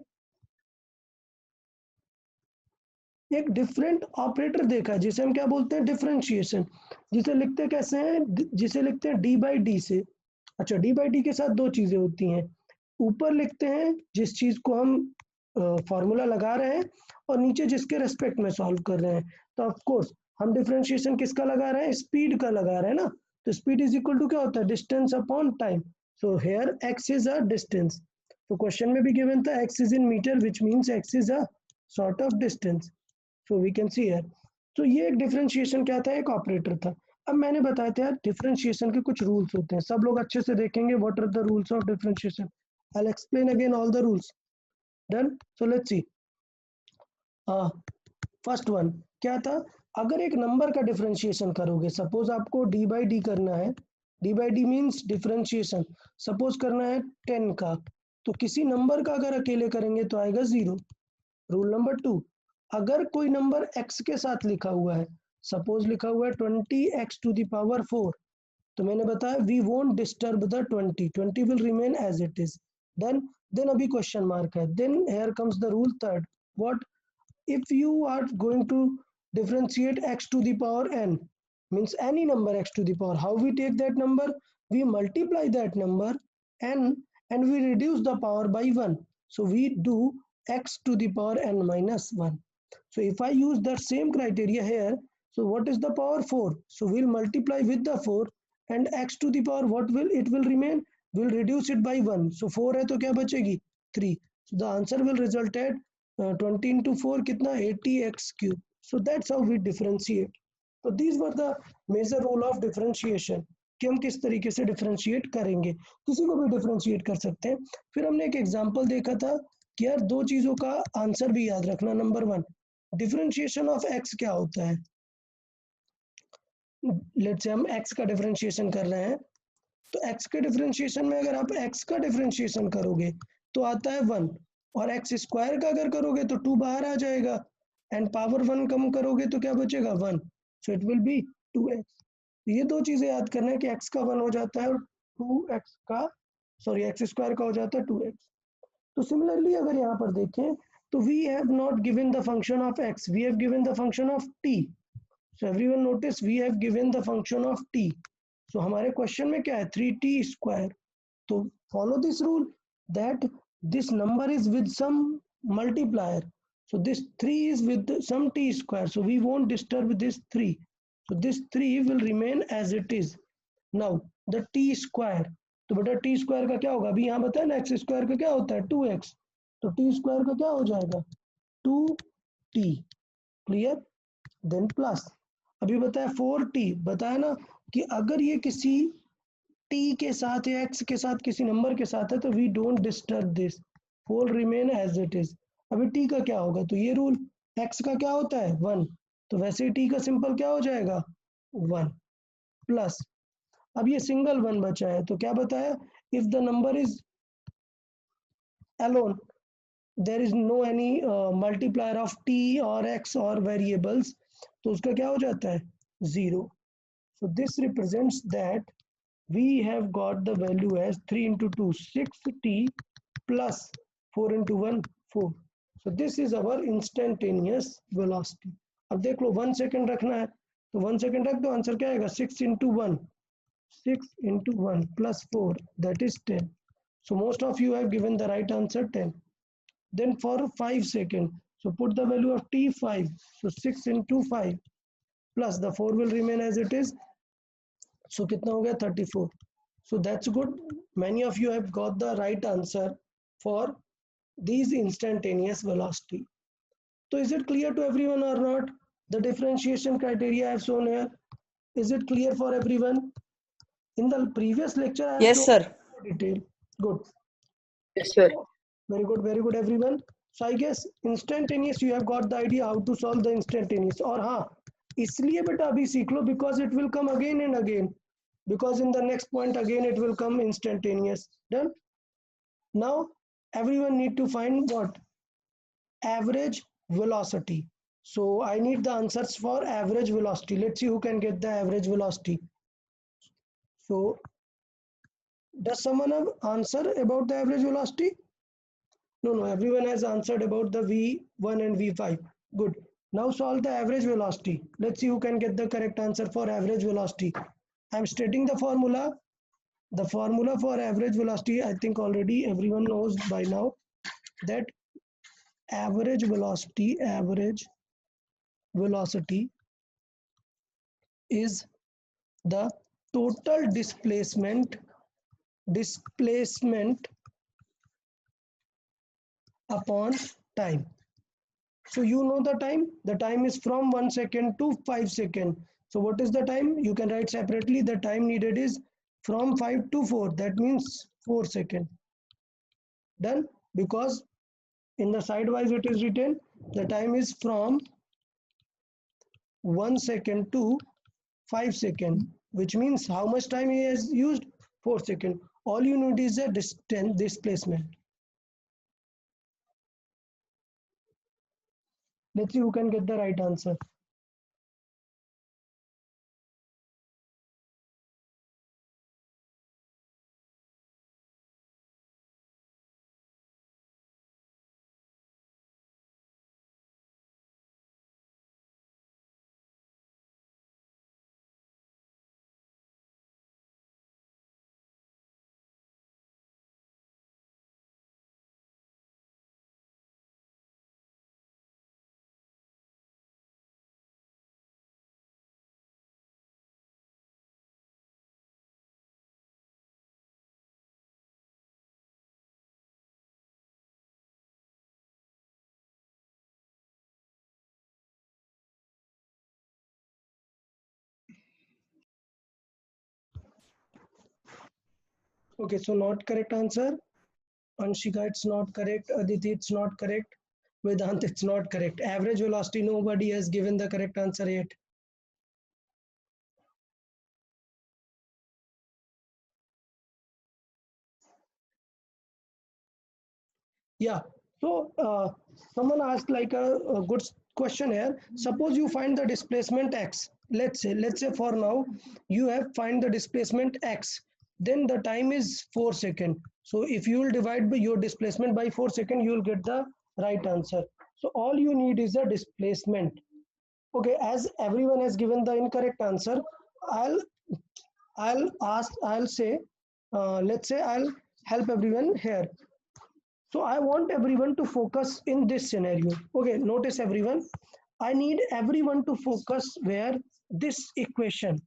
एक डिफरेंट ऑपरेटर देखा जिसे हम क्या बोलते हैं, डिफरेंशिएशन. जिसे लिखते कैसे हैं, जिसे लिखते हैं d/d से. अच्छा, d/d के साथ दो चीजें होती हैं. ऊपर लिखते हैं जिस चीज को हम फॉर्मूला लगा रहे हैं, और नीचे जिसके रेस्पेक्ट में सॉल्व कर रहे हैं. तो ऑफ कोर्स हम डिफरेंशिएशन किसका लगा रहे हैं, स्पीड का लगा रहे हैं ना. तो स्पीड इज इक्वल टू क्या होता है, distance upon time. So here x is a distance. तो क्वेश्चन में भी गिवन था x is in meter which means x is a sort of distance. So we can see here. तो ये एक डिफरेंशिएशन क्या था, एक ऑपरेटर था. अब मैंने बताया था यार डिफरेंशिएशन के कुछ रूल्स होते हैं, सब लोग अच्छे से देखेंगे. What are the rules of differentiation? I'll explain again all the rules. Done? So let's see. First one क्या था, अगर एक नंबर का डिफरेंशिएशन करोगे, सपोज आपको डी बाई डी करना है, D by D means differentiation, suppose करना है 10 का, तो किसी नंबर का अगर अकेले करेंगे तो आएगा 0. रूल नंबर 2, अगर कोई नंबर x के साथ लिखा हुआ है, सपोज लिखा हुआ है 20x to the power 4, तो मैंने बताया we won't disturb the 20 will remain as it is. Then अभी क्वेश्चन मार्क है. Then here comes the rule third. What? If you are going to differentiate x to the power n, means any number x to the power, how we take that number? We multiply that number n and we reduce the power by 1. So we do x to the power n minus 1. So if I use that same criteria here, so what is the power? 4. So we'll multiply with the 4 and x to the power, what will it will remain? We'll reduce it by 1. So 4 है तो क्या बचेगी? 3. So the answer will result at 20 into 4 कितना? 80x cube. So that's how we differentiate. So these were the major rule of differentiation कि हम किस तरीके से differentiate करेंगे. किसी को भी differentiate कर सकते हैं. फिर हमने एक example देखा था कि यार दो चीजों का आंसर भी याद रखना. नंबर 1, differentiation of x क्या होता है? लेट्स से हम x का differentiation कर रहे हैं, तो x के differentiation में अगर आप x का differentiation करोगे तो आता है 1, और एक्स स्क्वायर का अगर करोगे तो 2 बाहर आ जाएगा, एंड पावर 1 कम करोगे तो क्या बचेगा? 1. So it will B 2x. ये दो चीजें याद करना है कि x का 1 हो जाता है और 2x का, सॉरी x स्क्वायर का हो जाता है 2x. तो सिमिलरली अगर यहाँ पर देखें तो we have not given the function of x, we have given the function of t. So everyone notice we have given the function of t. So हमारे क्वेश्चन में क्या है? 3t square. तो follow this rule that this number is with some multiplier, so this 3 is with some t square, so we won't disturb this 3, so this 3 will remain as it is. Now the t square, तो बेटा t square का क्या होगा? अभी यहाँ बताया ना x square का क्या होता है? 2x. तो t square का क्या हो जाएगा? 2t. क्लियर? देन प्लस अभी बताया 4t, बताया ना कि अगर ये किसी t के साथ या x के साथ किसी नंबर के साथ है तो we don't disturb this, 4 remain as it is. अभी t का क्या होगा? तो ये रूल, x का क्या होता है? 1, तो वैसे ही t का सिंपल क्या हो जाएगा? 1 प्लस, अब ये सिंगल 1 बचा है तो क्या बताया? If the number is alone, there is no any multiplier of t और x और वेरिएबल्स, तो उसका क्या हो जाता है? 0. So this represents that we have got the value as 3 into 2 6t plus 4 into 1 4. So this is our instantaneous velocity. अब देख लो 1 सेकेंड रखना है तो 1 सेकेंड रख दो, आंसर क्या आएगा? 6 into 1 plus 4, that is 10. So most of you have given the right answer 10. Then for 5 seconds, so put the value of t 5, so 6 into 5 plus the 4 will remain as it is. So कितना हो गया? 34. So that's good. Many of you have got the right answer for these instantaneous velocity. So is it clear to everyone or not? The differentiation criteria I have shown here. Is it clear for everyone? In the previous lecture I have Yes, shown sir. more detail. Good. Yes, sir. Very good everyone. So I guess instantaneous you have got the idea how to solve the instantaneous. और हाँ, इसलिए बेटा अभी सीख लो because it will come again and again. Because in the next point again it will come instantaneous. Done? Now everyone need to find what? Average velocity. So I need the answers for average velocity. Let's see who can get the average velocity. So does someone have answer about the average velocity? No, everyone has answered about the V1 and V5. Good. Now solve the average velocity. Let's see who can get the correct answer for average velocity. I'm stating the formula. The formula for average velocity, I think already everyone knows by now, that average velocity is the total displacement upon time. So you know the time. The time is from 1 second to 5 second. So what is the time? You can write separately. The time needed is from 5 to 4. That means 4 second. Done. Because in the sidewise it is written the time is from 1 second to 5 second, which means how much time he has used? 4 second. All you need is a distance displacement. Let's see who can get the right answer. Okay, so not correct answer. Anshika, it's not correct. Aditi, it's not correct. Vedant, it's not correct. Average velocity, nobody has given the correct answer yet. Yeah. So someone asked like a good question here. Suppose you find the displacement x. Let's say for now you have find the displacement x. Then the time is 4 second. So if you will divide by your displacement by 4 second, you will get the right answer. So all you need is a displacement. Okay, as everyone has given the incorrect answer, I'll I'll say, let's say I'll help everyone here. So I want everyone to focus in this scenario. Okay, notice everyone. I need everyone to focus where this equation.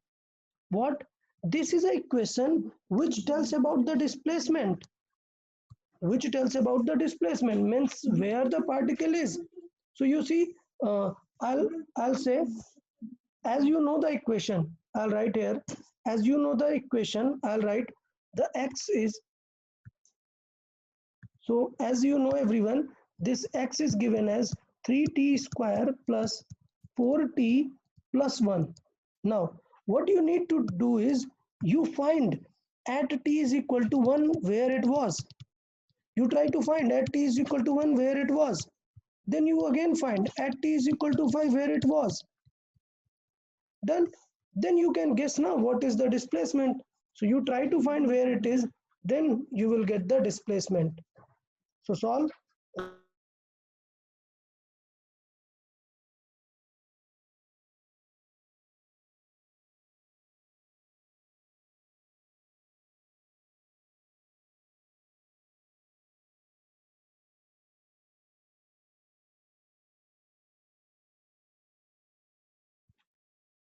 What? This is an equation which tells about the displacement. Which tells about the displacement means where the particle is. So you see, uh, I'll I'll say, as you know the equation, I'll write here. As you know the equation, I'll write the x is. So as you know everyone, this x is given as 3t square plus 4t plus 1. Now what you need to do is you find at t is equal to 1 where it was. You try to find at t is equal to 1 where it was. Then you again find at t is equal to 5 where it was. Done. Then you can guess now what is the displacement. So you try to find where it is, then you will get the displacement. So solve.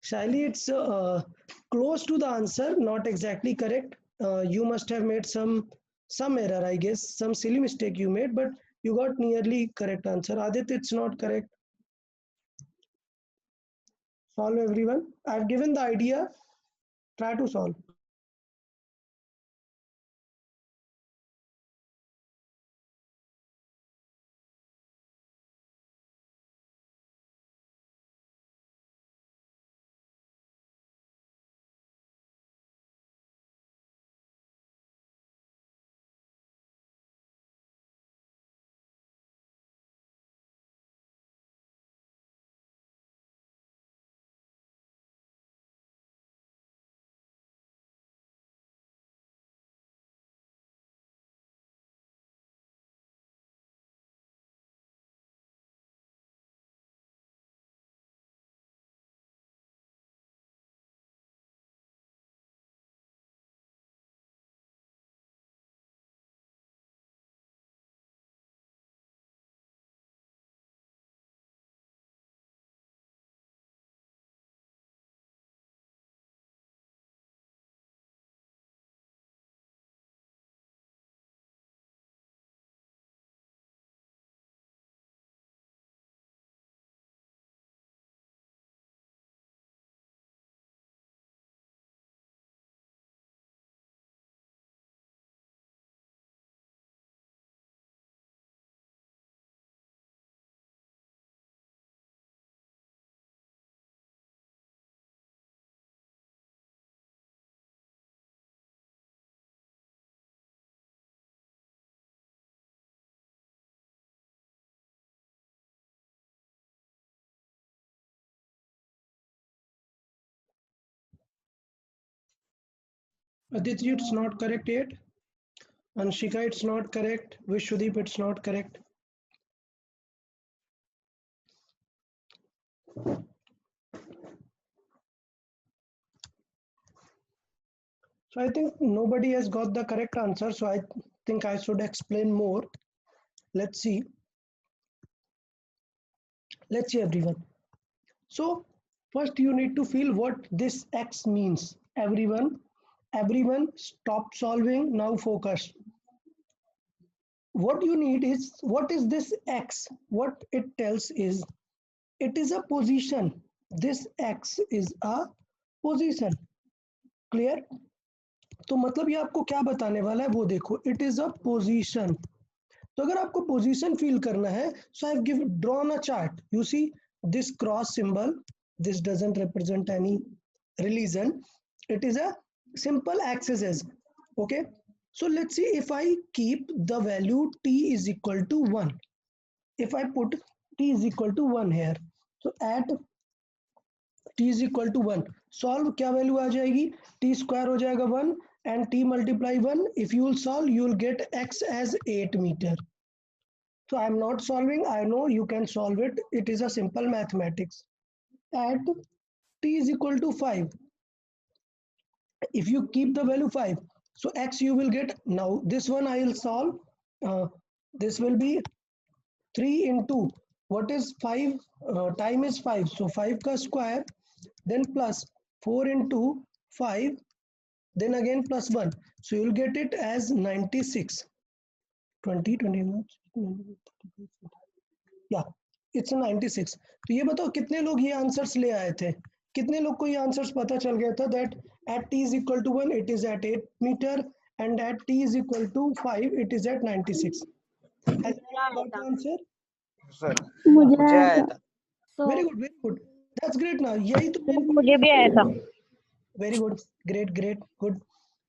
Shaili, it's close to the answer, not exactly correct. You must have made some error, I guess, some silly mistake you made, but you got nearly correct answer. Aditya, it's not correct. Solve everyone. I've given the idea. Try to solve. Aditya, it's not correct yet. Anshika, it's not correct. Vishwadeep, it's not correct. So I think nobody has got the correct answer. So I think I should explain more. Let's see. Let's see, everyone. So first you need to feel what this X means. Everyone stop solving, now focus. What you need is, what is this X? What it tells is, it is a position. This X is a position. Clear? तो मतलब ये आपको क्या बताने वाला है वो देखो, इट इज अ पोजीशन. तो अगर आपको पोजीशन फील करना है, so I have give drawn a chart. You see this cross symbol, this doesn't represent any religion, it is a simple axis. Okay, so let's see, if I keep the value t is equal to 1, if I put t is equal to 1 here, so at t is equal to 1, solve, क्या value आ जाएगी, t square हो जाएगा 1 and t multiply 1. If you will solve, you will get x as 8 meter. So I am not solving, I know you can solve it, it is a simple mathematics. At t is equal to 5, if you keep the value 5, so x you will get, now this one I will solve, this will be 3 into, what is 5, time is 5, so 5 ka square, then plus 4 into 5, then again plus 1, so you will get it as 96. 20 yeah, it's 96. तो ये बताओ कितने लोग ये answers ले आए थे, कितने लोग को ये आंसर्स पता चल गया था that at t is equal to 1 it is at 8 meter and at t is equal to 5 it is at 96. Has anyone got the answer? Sir Yeah. मुझे आया था. Very good, that's great. Now यही तो मुझे भी आया था. very good, great, good.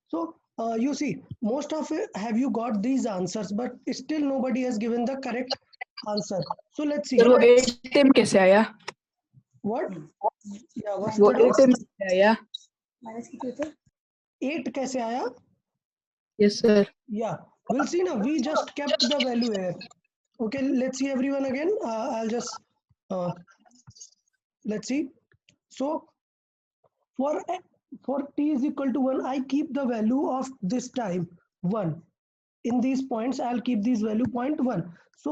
So you see, most of it, have you got these answers, but still nobody has given the correct answer. So let's see. Sir वो 8 time कैसे आया? What? Yeah, what's वो the 8 time कैसे आया? 8 कैसे आया? Yes sir. Yeah, we'll see now. We just kept the value here. Okay, let's see everyone again. I'll just let's see. So for t is equal to 1, I keep the value of this time 1. In these points, I'll keep this value 0.1. So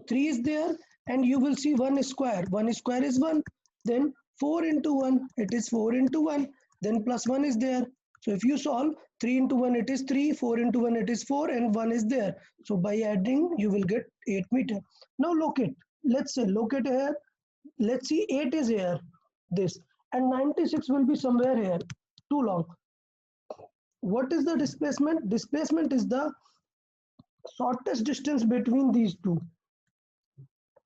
3 is there, and you will see 1 square. 1 square is 1. Then 4 into 1, it is 4 into 1. Then plus 1 is there. So if you solve 3 into 1, it is 3. 4 into 1, it is 4, and 1 is there. So by adding, you will get 8 meter. Now locate. Let's say locate here. Let's see, 8 is here. This. And 96 will be somewhere here. Too long. What is the displacement? Displacement is the shortest distance between these two.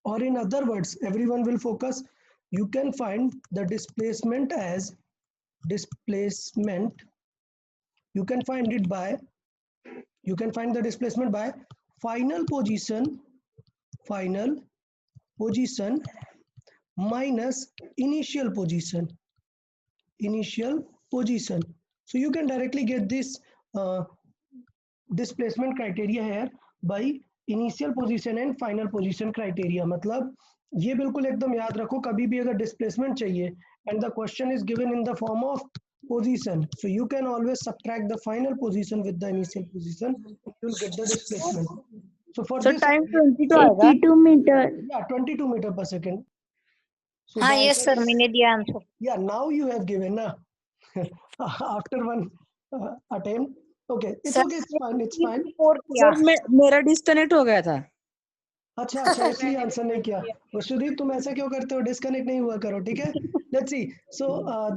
Or in other words, everyone will focus, you can find the displacement as displacement. You can find it by, you can find the displacement by final position minus initial position. So you can directly get this displacement criteria here by initial position and final position criteria. मतलब ये बिल्कुल एकदम याद रखो, कभी भी अगर displacement चाहिए and the question is given in the form of position, so you can always subtract the final position with the initial position, you will get the displacement. So for this time 22 meter. yeah, 22 meter per second. So हाँ the yes answer sir is- मैंने दिया answer. yeah, now you have given na after one attempt. Okay, it's Sir, okay, it's fine. 4 किया. Sir मेरा disconnect हो गया था. अच्छा इसलिए आंसर नहीं किया. Vishwadeep, तुम ऐसा क्यों करते हो, डिस्कनेक्ट नहीं हुआ करो, ठीक है. Let's see. So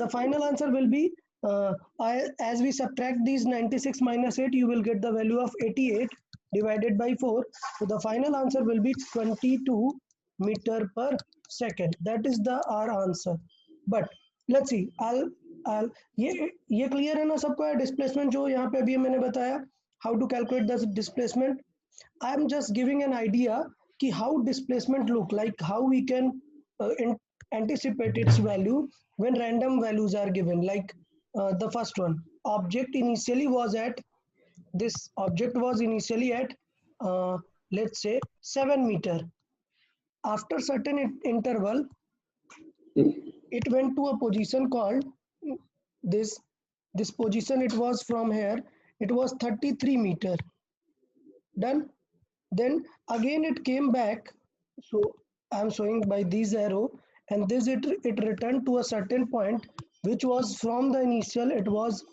the final answer will be as we subtract these 96 minus 8, you will get the value of 88 divided by 4. So the final answer will be 22 meter per second. That is the our answer. But let's see. I'll ये clear है ना सबको? Displacement जो यहाँ पे अभी मैंने बताया, how to calculate the displacement. I am just giving an idea कि how displacement look like, how we can anticipate its value when random values are given, like the first one. object initially was at let's say 7 meter. After certain interval, it went to a position called this position. It was from here, it was 33 meter. Done. Then again it came back, so I am showing by this arrow, and this it returned to a certain point which was from the initial, it was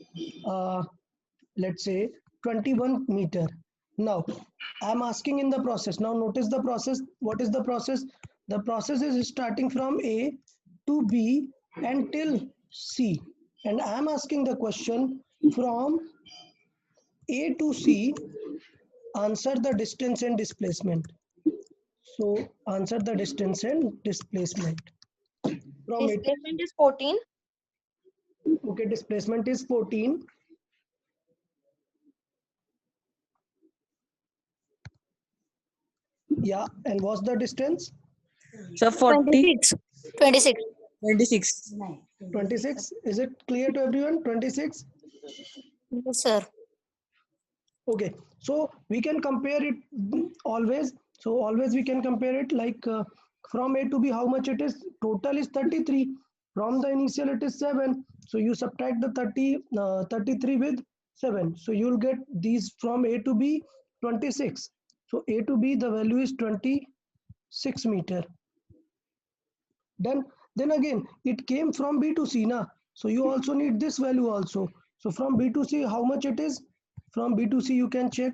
let's say 21 meter. Now I am asking in the process. Now notice the process. What is the process? The process is starting from A to B until C, and I am asking the question from A to C, answer the distance and displacement. So answer the distance and displacement. From it, Displacement is 14. okay, displacement is 14. Yeah, and what's the distance? So 40, 26. 26. 26. Is it clear to everyone? 26. Yes, sir. Okay, so we can compare it always. So always we can compare it like from A to B, how much it is? Total is 33. From the initial it is 7. So you subtract the 33 with 7. So you will get these from A to B 26. So A to B the value is 26 meter. Done. Then again it came from B to C na. So you also need this value also. So from B to C how much it is? From B to C you can check.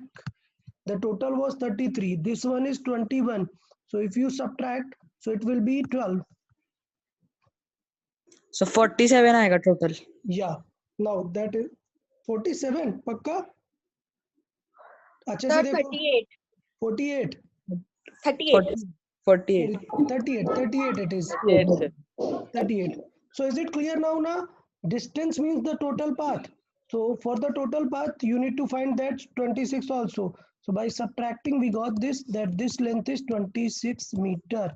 The total was 33. This one is 21. So if you subtract, so it will be 12. So 47 आएगा total. Yeah. Now that is 47. पक्का? अच्छे से Sir, देखो. 38. 48. 38. 48. 38 it is. Yes, sir. 38. So is it clear now? Distance means the total path. So for the total path, you need to find that 26 also. So by subtracting, we got this, that this length is 26 meter.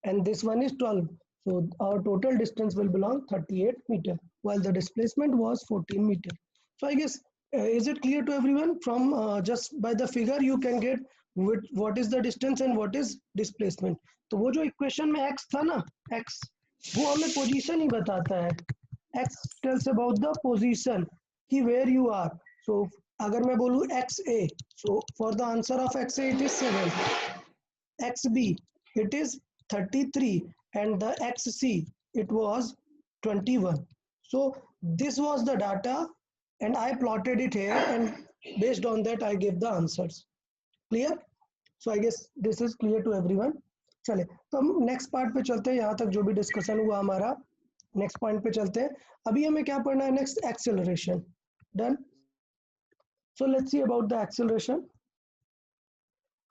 And this one is 12. So our total distance will belong 38 meter, while the displacement was 14 meter. So I guess, is it clear to everyone? From just by the figure, you can get what is the distance and what is displacement. तो वो जो equation में x था ना, x, वो हमें position ही बताता है. X tells about the position, कि where you are. So अगर मैं बोलूँ XA, so for the answer of XA it is 7. XB it is 33, and the XC it was 21. So this was the data, and I plotted it here, and based on that I gave the answers. Clear? So I guess this is clear to everyone. चले तो हम next part पे चलते हैं. यहाँ तक जो भी डिस्कशन हुआ हमारा, नेक्स्ट पॉइंट पे चलते हैं. अभी हमें क्या पढ़ना है? Next acceleration. Done. So let's see about the acceleration.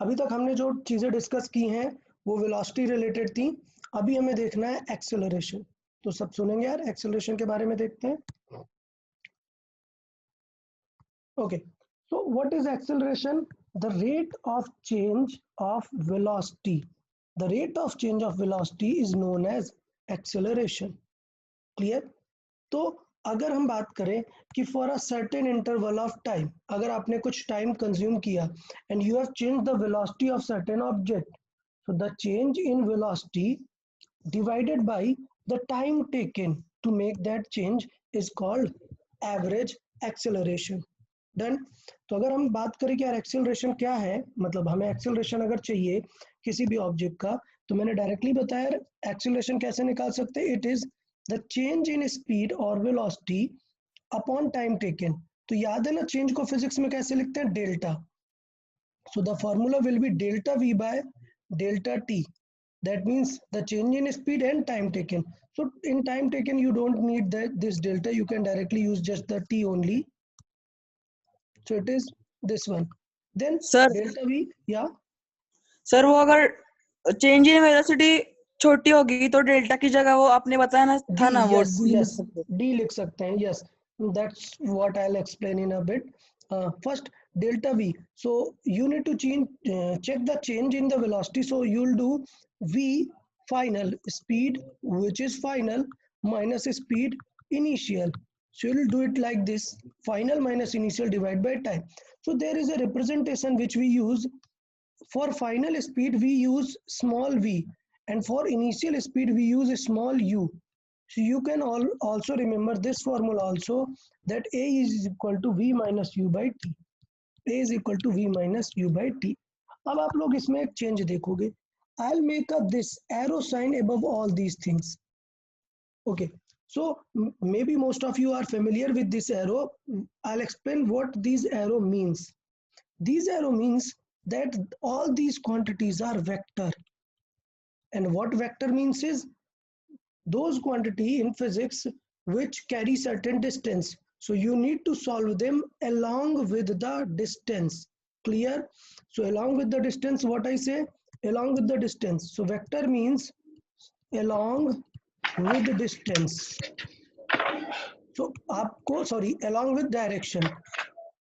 अभी तक हमने जो चीजें डिस्कस की हैं वो वेलोसिटी रिलेटेड थी. अभी हमें देखना है एक्सेलरेशन. तो सब सुनेंगे यार, एक्सेलरेशन के बारे में देखते हैं. Okay, so what is acceleration? The rate of change of velocity. The rate of change of velocity is known as acceleration. Clear? तो अगर हम बात करें कि for a certain interval of time, अगर आपने कुछ time consume किया and you have changed the velocity of certain object, so the change in velocity divided by the time taken to make that change is called average acceleration. Done. तो अगर हम बात करें कि यार एक्सेलरेशन क्या है, मतलब हमें एक्सेलरेशन अगर चाहिए किसी भी ऑब्जेक्ट का, तो मैंने डायरेक्टली बताया एक्सेलरेशन कैसे निकाल सकते हैं. It is the change in speed और वेलोसिटी अपॉन टाइम टेकन. तो याद है ना, चेंज को फिजिक्स में कैसे लिखते हैं? Delta. So the formula will be delta we by delta T. That means the change in speed and time taken. So in time taken you don't need this delta, you can directly use just the t only. So it is this one. Then Sir. delta v, yeah. Sir वो अगर change in velocity छोटी होगी तो delta की जगह वो आपने बताया ना था ना, वो yes, d लिख सकते हैं. Yes, that's what I'll explain in a bit. First delta v. So you need to check the change in the velocity. So you'll do v final speed, which is final, minus speed initial. So you'll do it like this: final minus initial divided by time. So there is a representation which we use. For final speed we use small v, and for initial speed we use a small u. So you can also remember this formula also, that a is equal to v minus u by t. A is equal to v minus u by t. अब आप लोग इसमें एक change देखोगे. I'll make up this arrow sign above all these things. Okay, so maybe most of you are familiar with this arrow. I'll explain what these arrow means. These arrow means that all these quantities are vector. And what vector means is those quantity in physics which carry certain distance. So you need to solve them along with the distance. Clear? So along with the distance, what I say? Along with the distance. So vector means along with the distance. So आपको, sorry, along with direction.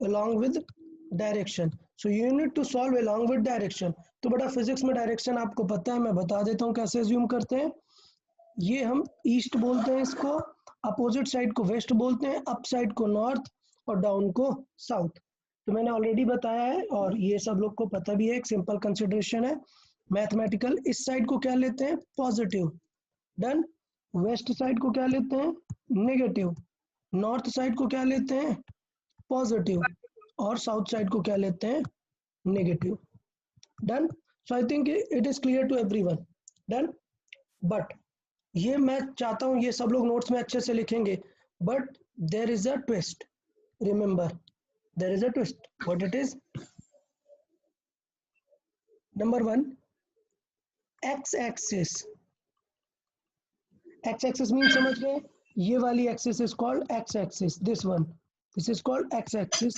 Along with direction. So you need to solve along with direction. तो बड़ा physics में direction आपको पता है, मैं बता देता हूँ कैसे अज्यूम करते हैं. ये हम ईस्ट बोलते हैं इसको, अपोजिट साइड को वेस्ट बोलते हैं, अप साइड को नॉर्थ और डाउन को साउथ. तो मैंने ऑलरेडी बताया है और ये सब लोग को पता भी है, एक सिंपल कंसिडरेशन है मैथमेटिकल. इस साइड को क्या लेते हैं? पॉजिटिव. डन. वेस्ट साइड को क्या लेते हैं? नेगेटिव. नॉर्थ साइड को क्या लेते हैं? पॉजिटिव. और साउथ साइड को क्या लेते हैं? Negative. Done. So I think it is clear to everyone. Done. But ये मैं चाहता हूं ये सब लोग नोट्स में अच्छे से लिखेंगे, but there is a twist. Remember, there is a twist. What it is? Number 1, x axis. X axis mean समझ गए? ये वाली axis is called x axis. This one, this is called x axis,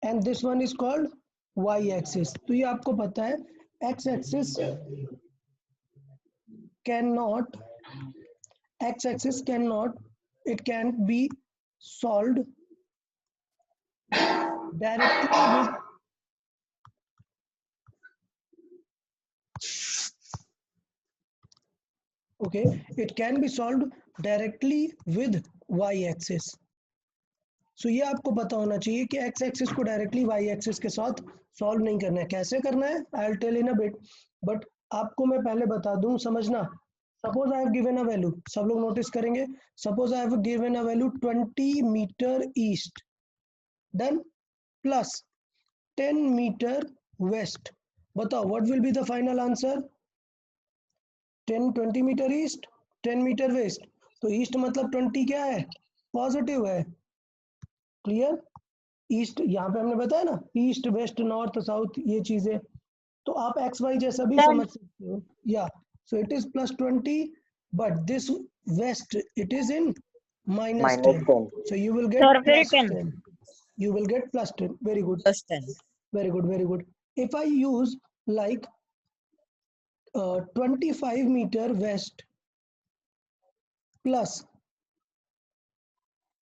and this one is called y axis. तो ये आपको पता है, x axis cannot, x-axis cannot, it can be solved directly with it can be solved directly with y-axis. So ये आपको पता होना चाहिए कि x-axis को directly y-axis के साथ solve नहीं करना है. कैसे करना है? I'll tell in a bit, but आपको मैं पहले बता दूं, समझना. Suppose I have given a value, सब लोग नोटिस करेंगे. Suppose I have given a value 20 metre east, done, plus 10 metre west. बताओ what will be the final answer? 20 metre east, 10 metre west. तो ईस्ट मतलब 20 क्या है? पॉजिटिव है. Clear? East यहाँ पे हमने बताया ना, ईस्ट वेस्ट नॉर्थ साउथ ये चीजें. तो आप एक्स वाई जैसा भी समझ सकते हो. या so it is plus 20, but this west it is in minus 10. So you will get plus 10. You will get plus 10. Very good. Plus 10. Very good. Very good. If I use like 25 meter west plus,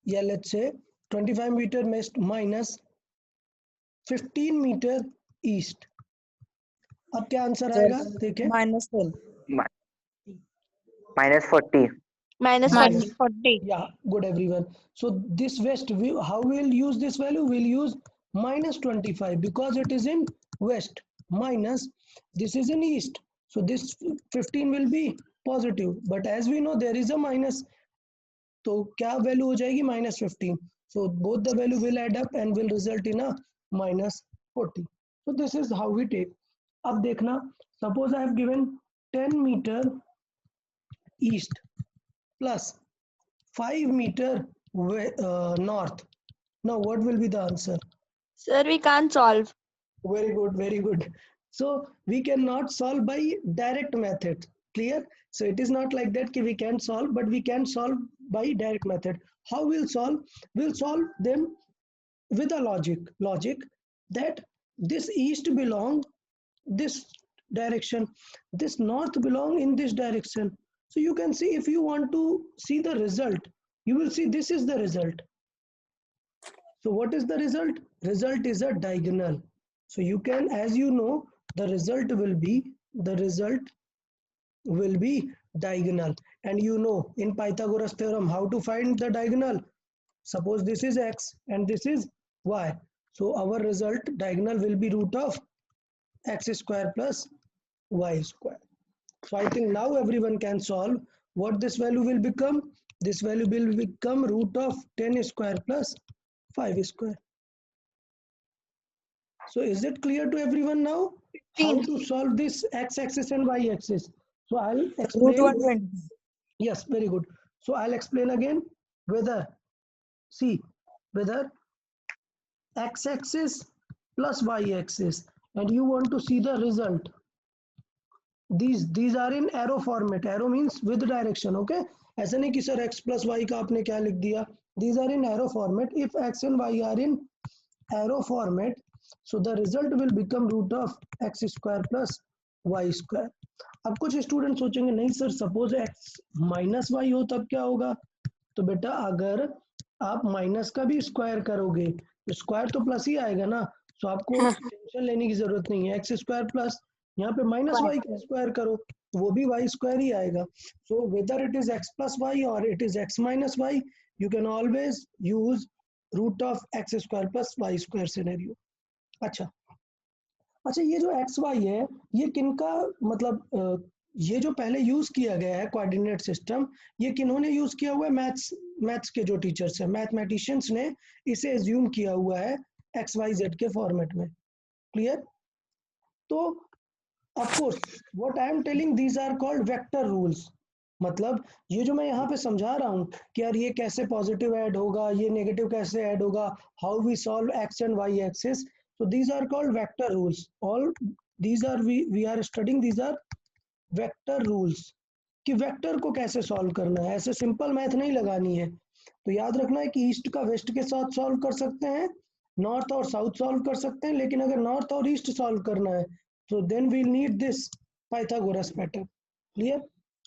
yeah, let's say 25 meter west minus 15 meter east. अब क्या answer आएगा? देखें. -10. -40. Minus 40. Yeah, good everyone. So this west, how we'll use this value? We'll use minus 25 because it is in west, minus this is in east. So this 15 will be positive, but as we know there is a minus. तो क्या value हो जाएगी? -15. So both the value will add up and will result in a -40. So this is how we take. अब देखना, suppose I have given 10 meter east plus 5 meter north. Now what will be the answer? Sir, we can't solve. Very good, very good. So we cannot solve by direct method. Clear? So it is not like that we can solve, but we can solve by direct method. How we'll solve? We'll solve them with a logic that this east belong this direction, this north belong in this direction. So you can see, if you want to see the result, you will see this is the result. So what is the result? Result is a diagonal. So you can, as you know, the result will be diagonal, and you know in Pythagoras theorem how to find the diagonal. Suppose this is x and this is y, so our result diagonal will be root of x square plus y square. So I think now everyone can solve. What this value will become? This value will become root of 10 square plus 5 square. So is it clear to everyone now how to solve this x-axis and y-axis? So I'll Root explain. 120. Yes, very good. So I'll explain again whether, see, whether x-axis plus y-axis, and you want to see the result. These are in arrow format. Arrow means with direction. Okay, ऐसा नहीं कि sir x plus y का आपने क्या लिख दिया. These are in arrow format. If x and y are in arrow format, so the result will become root of x square plus y square. अब कुछ स्टूडेंट सोचेंगे नहीं sir suppose x minus y हो तब क्या होगा. तो बेटा अगर आप माइनस का भी स्क्वायर करोगे तो स्क्वायर तो प्लस ही आएगा ना. तो आपको टेंशन लेने की जरूरत नहीं है. एक्स स्क्वायर प्लस यहाँ पे माइनस वाई का स्क्वायर करो तो वो भी वाई स्क्वायर ही आएगा. So whether it is X plus Y और it is X minus Y, you can always use root of X square plus Y square scenario. अच्छा, ये जो एक्स वाई है ये किनका मतलब ये जो पहले यूज किया गया है कोऑर्डिनेट सिस्टम, ये किन्होंने यूज किया हुआ है? मैथ्स के जो टीचर्स हैं, मैथमेटिशियंस ने इसे एज्यूम किया हुआ है एक्स वाई जेड के फॉर्मेट में. क्लियर? तो of course what I am telling these are called vector rules. मतलब ये जो मैं यहाँ पे समझा रहा हूँ कि यार ये कैसे पॉजिटिव ऐड होगा, ये नेगेटिव कैसे ऐड होगा, how we solve x and y axis, so these are called vector rules. All these are we are studying, these are vector rules कि वेक्टर को कैसे सॉल्व करना है. ऐसे सिंपल मैथ नहीं लगानी है. तो याद रखना है कि ईस्ट का वेस्ट के साथ सॉल्व कर सकते हैं, नॉर्थ और साउथ सॉल्व कर सकते हैं, लेकिन अगर नॉर्थ और ईस्ट सॉल्व करना है तो then we need this Pythagoras pattern. Clear?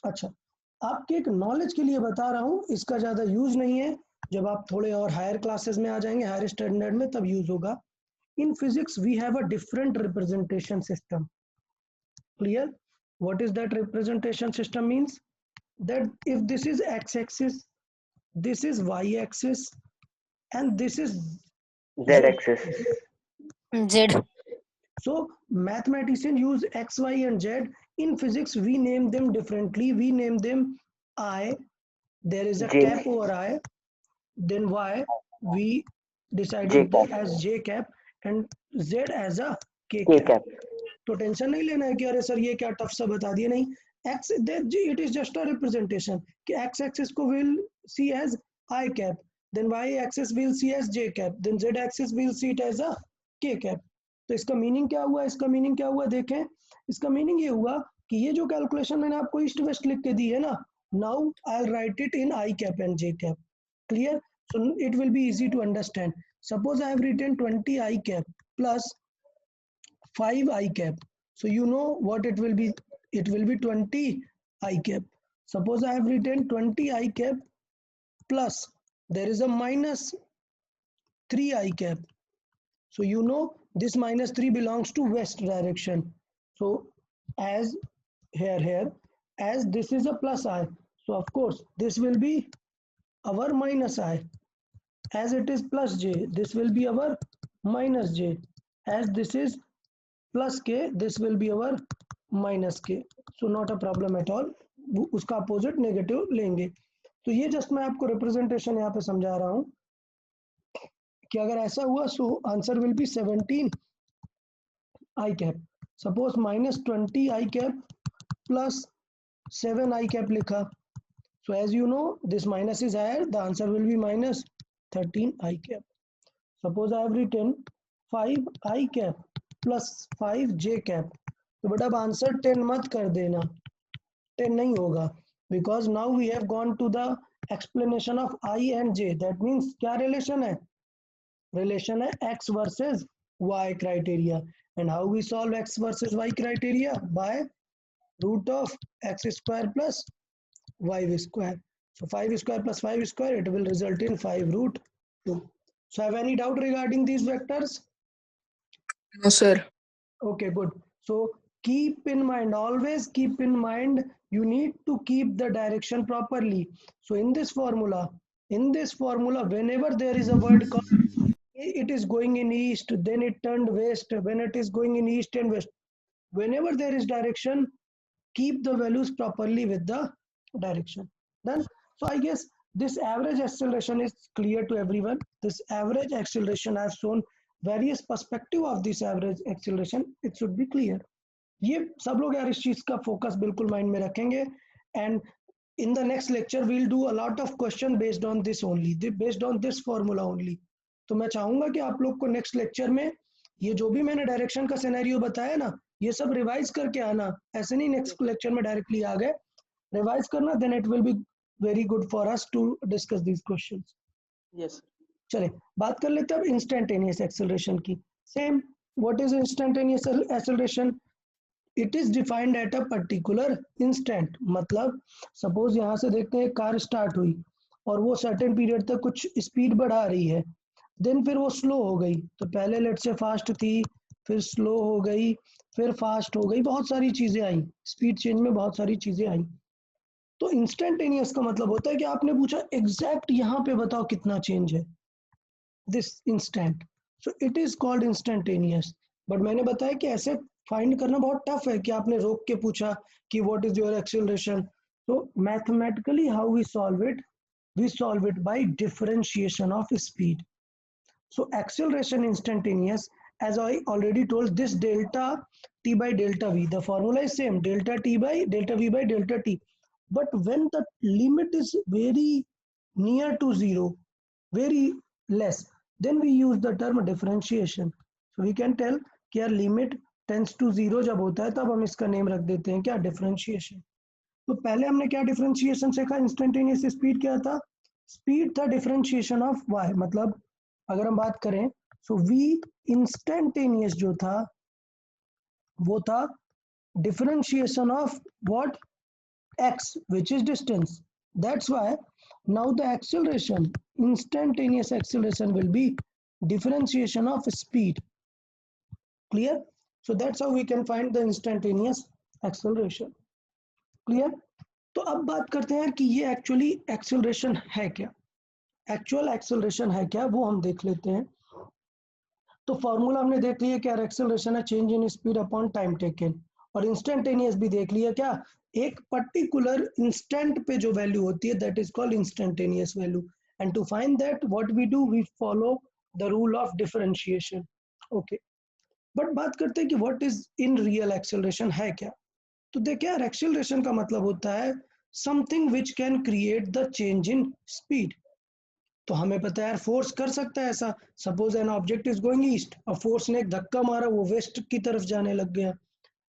अच्छा, आपके एक नॉलेज के लिए बता रहा हूँ, इसका ज़्यादा यूज नहीं है. जब आप थोड़े और हायर क्लासेस में आ जाएंगे, हायर स्टैंडर्ड में, तब यूज होगा. In physics, we have a different representation system. Clear? What is that representation system means? That if this is x-axis, this is y-axis, and this is z-axis. Z. So mathematicians use x, y, and z. In physics, we name them differently. We name them I. There is a J. cap over I. Then y, we decided J cap. as j cap, and z as a k K cap. cap. तो tension नहीं लेना है कि अरे sir ये क्या tough सा बता दिया. नहीं, x it is just a representation कि एक्स एक्सिस को will see as i cap, then y axis will see as j cap, then z axis will see it as a k cap. तो इसका meaning क्या हुआ? इसका meaning क्या हुआ देखें. इसका मीनिंग ये हुआ कि ये जो कैलकुलेशन मैंने आपको ईस्ट वेस्ट लिख के दी है ना, now I will write it in i cap and j cap. Clear? So it will be easy to understand. Suppose I have written 20 I cap plus 5 I cap. So you know what it will be. It will be 20 I cap. Suppose I have written 20 I cap plus there is a minus 3 I cap. So you know this minus 3 belongs to west direction. So as here, as this is a plus I, so of course this will be our minus I. As it is plus j, this will be our minus j. As this is plus k, this will be our minus k. So not a problem at all. उसका opposite negative लेंगे. तो ये just मैं आपको representation यहाँ पे समझा रहा हूँ कि अगर ऐसा हुआ so answer will be 17 I cap. Suppose minus 20 I cap plus 7 I cap लिखा. So as you know, this minus is higher, the answer will be minus 13 I cap. Suppose I have written 5 I cap plus 5 J cap. तो बेटा अब answer 10 मत कर देना, 10 नहीं होगा, because now we have gone to the explanation of I and J. That means क्या relation है? रिलेशन है x versus y criteria. And how we solve x versus y criteria? By root of x square plus y square. So 5 square plus 5 square, it will result in 5 root 2. So have any doubt regarding these vectors? No, sir. Okay, good. So keep in mind, always keep in mind, you need to keep the direction properly. So in this formula, whenever there is a word called it is going in east, then it turned west, when it is going in east and west, whenever there is direction, keep the values properly with the direction. Done. So I guess this average acceleration is clear to everyone. This average acceleration, I have shown various perspective of this average acceleration, it should be clear. ये सब लोग यार इस चीज का focus बिल्कुल mind में रखेंगे. And in the next lecture we'll do a lot of question based on this only, based on this formula only. तो मैं चाहूंगा कि आप लोग को नेक्स्ट लेक्चर में ये जो भी मैंने डायरेक्शन का सिनेरियो बताया ना, ये सब रिवाइज करके आना. ऐसे नहीं नेक्स्ट लेक्चर में डायरेक्टली आ गए, रिवाइज करना, then it will be very good for us to discuss these questions. Yes. चले बात कर लेते हैं अब इंस्टेंटेनियस एक्सेलरेशन की. Same, what is instantaneous acceleration? It is defined at a particular instant. मतलब सपोज यहाँ से देखते हैं कार स्टार्ट हुई और वो सर्टेन पीरियड तक कुछ स्पीड बढ़ा रही है, देन फिर वो स्लो हो गई. तो पहले लेट से फास्ट थी, फिर स्लो हो गई, फिर फास्ट हो गई, बहुत सारी चीजें आई, स्पीड चेंज में बहुत सारी चीजें आई. तो इंस्टेंटेनियस का मतलब होता है कि आपने पूछा एग्जैक्ट यहाँ पे बताओ कितना चेंज है, this instant. So it is called instantaneous. But मैंने बताया कि ऐसे फाइंड करना बहुत टफ है कि आपने रोक के पूछा कि व्हाट इज योर एक्सेलरेशन. तो mathematically how we solve it? we solve it by differentiation of speed. So acceleration instantaneous, as I already told, this delta t by delta v, the formula is same, delta t by delta v by delta t. But when the limit is very near to zero, very less, then we use the term differentiation. So we can tell कि यार limit tends to zero जब होता है तब हम इसका name रख देते हैं क्या, differentiation. तो पहले हमने क्या डिफरेंशिएशन सीखा? इंस्टेंटेनियस स्पीड क्या था? स्पीड था डिफरेंशिएशन ऑफ y. मतलब अगर हम बात करें सो v इंस्टेंटेनियस जो था वो था differentiation of what? x, which is distance. That's why now the acceleration, instantaneous acceleration will be differentiation of speed. Clear? So that's how we can find the instantaneous acceleration. Clear? तो अब बात करते हैं कि ये एक्चुअली एक्सेलरेशन है क्या, actual acceleration है क्या, वो हम देख लेते हैं. तो फॉर्मूला हमने देख लिया क्या, एक्सेलरेशन है change in speed upon time taken. और इंस्टेंटेनियस भी देख लिया क्या, एक पर्टिकुलर इंस्टेंट पे जो वैल्यू होती है that is called instantaneous value. And to find that what we do, we follow the rule of differentiation. Okay, but बात करते हैं कि what is in real acceleration है क्या. तो देखिए यार, एक्सेलरेशन का मतलब होता है something which can create the change in speed. तो हमें पता है यार फोर्स कर सकता है ऐसा. Suppose an object is going east और फोर्स ने एक धक्का मारा, वो वेस्ट की तरफ जाने लग गया.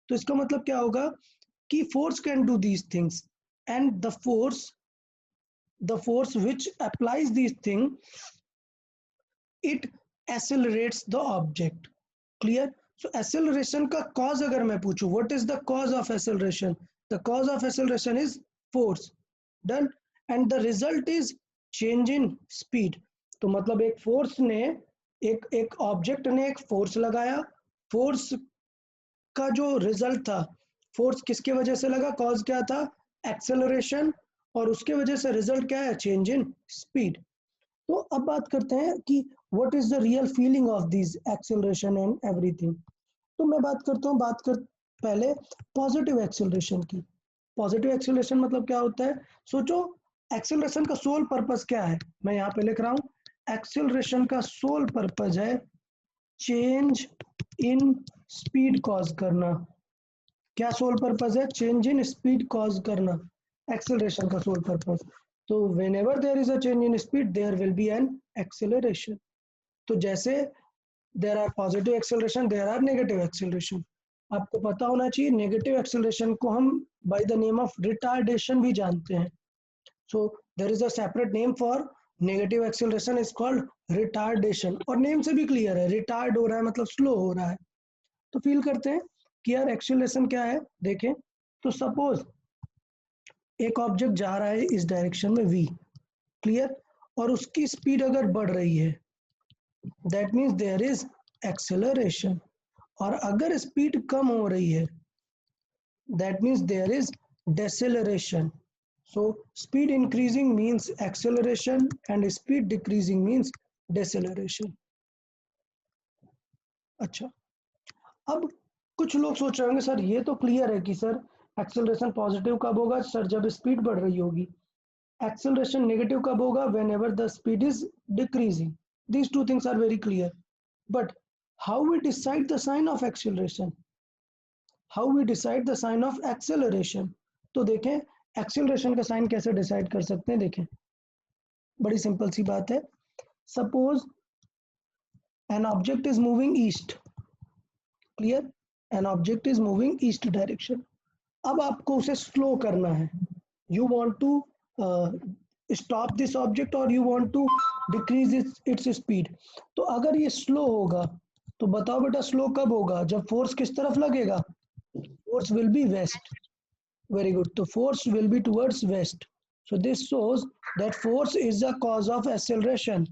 तो इसका मतलब क्या होगा कि force can do these things and the force which applies these thing it accelerates the object. Clear? So acceleration का cause अगर मैं पूछूं, what is the cause of acceleration? The cause of acceleration is force. Done. And the result is change in speed. तो मतलब एक force ने एक object ने एक फोर्स लगाया, फोर्स का जो रिजल्ट था, फोर्स किसके वजह से लगा, कॉज क्या था, एक्सेलरेशन, और उसके वजह से रिजल्ट क्या है, चेंज इन स्पीड. तो अब बात करते हैं कि what is the real feeling of this acceleration and everything. तो मैं बात करता हूँ, पहले पॉजिटिव एक्सेलरेशन की. पॉजिटिव एक्सेलरेशन मतलब क्या होता है? सोचो एक्सेलरेशन का सोल पर्पस क्या है, मैं यहाँ पे लिख रहा हूँ. एक्सेलरेशन का सोल पर्पस है चेंज इन स्पीड कॉज करना. क्या सोल पर्पस है? चेंज इन स्पीड कॉज करना, एक्सेलरेशन का सोल पर्पस. तो whenever there is a change in speed there will be an acceleration. तो जैसे there are positive acceleration, there are negative acceleration. आपको पता होना चाहिए नेगेटिव एक्सेलरेशन को हम by the name of retardation भी जानते हैं. So there is a separate name for negative acceleration is called retardation. और नेम से भी क्लियर है, रिटार्ड हो रहा है मतलब स्लो हो रहा है. तो फील करते हैं कि यार एक्सेलरेशन क्या है. देखें तो सपोज एक ऑब्जेक्ट जा रहा है इस डायरेक्शन में v, क्लियर, और उसकी स्पीड अगर बढ़ रही है that means there is acceleration. और अगर स्पीड कम हो रही है that means there is deceleration. So speed increasing means acceleration and speed decreasing means deceleration. अच्छा, अब कुछ लोग सोच रहे होंगे सर ये तो क्लियर है कि सर एक्सेलरेशन पॉजिटिव कब होगा सर जब स्पीड बढ़ रही होगी, acceleration negative कब होगा whenever the speed is decreasing. These two things are very clear. But how we decide the sign of acceleration? How we decide the sign of acceleration? तो देखें acceleration का sign कैसे decide कर सकते हैं. देखें बड़ी सिंपल सी बात है. Suppose an object is moving east. Clear? An object is moving east direction. अब आपको उसे slow करना है. You want to stop this object or you want to decrease its speed. तो अगर ये slow होगा तो बताओ बेटा slow कब होगा जब force किस तरफ लगेगा. Force will be west. Very good. तो force will be towards west. So this shows that force is the cause of acceleration.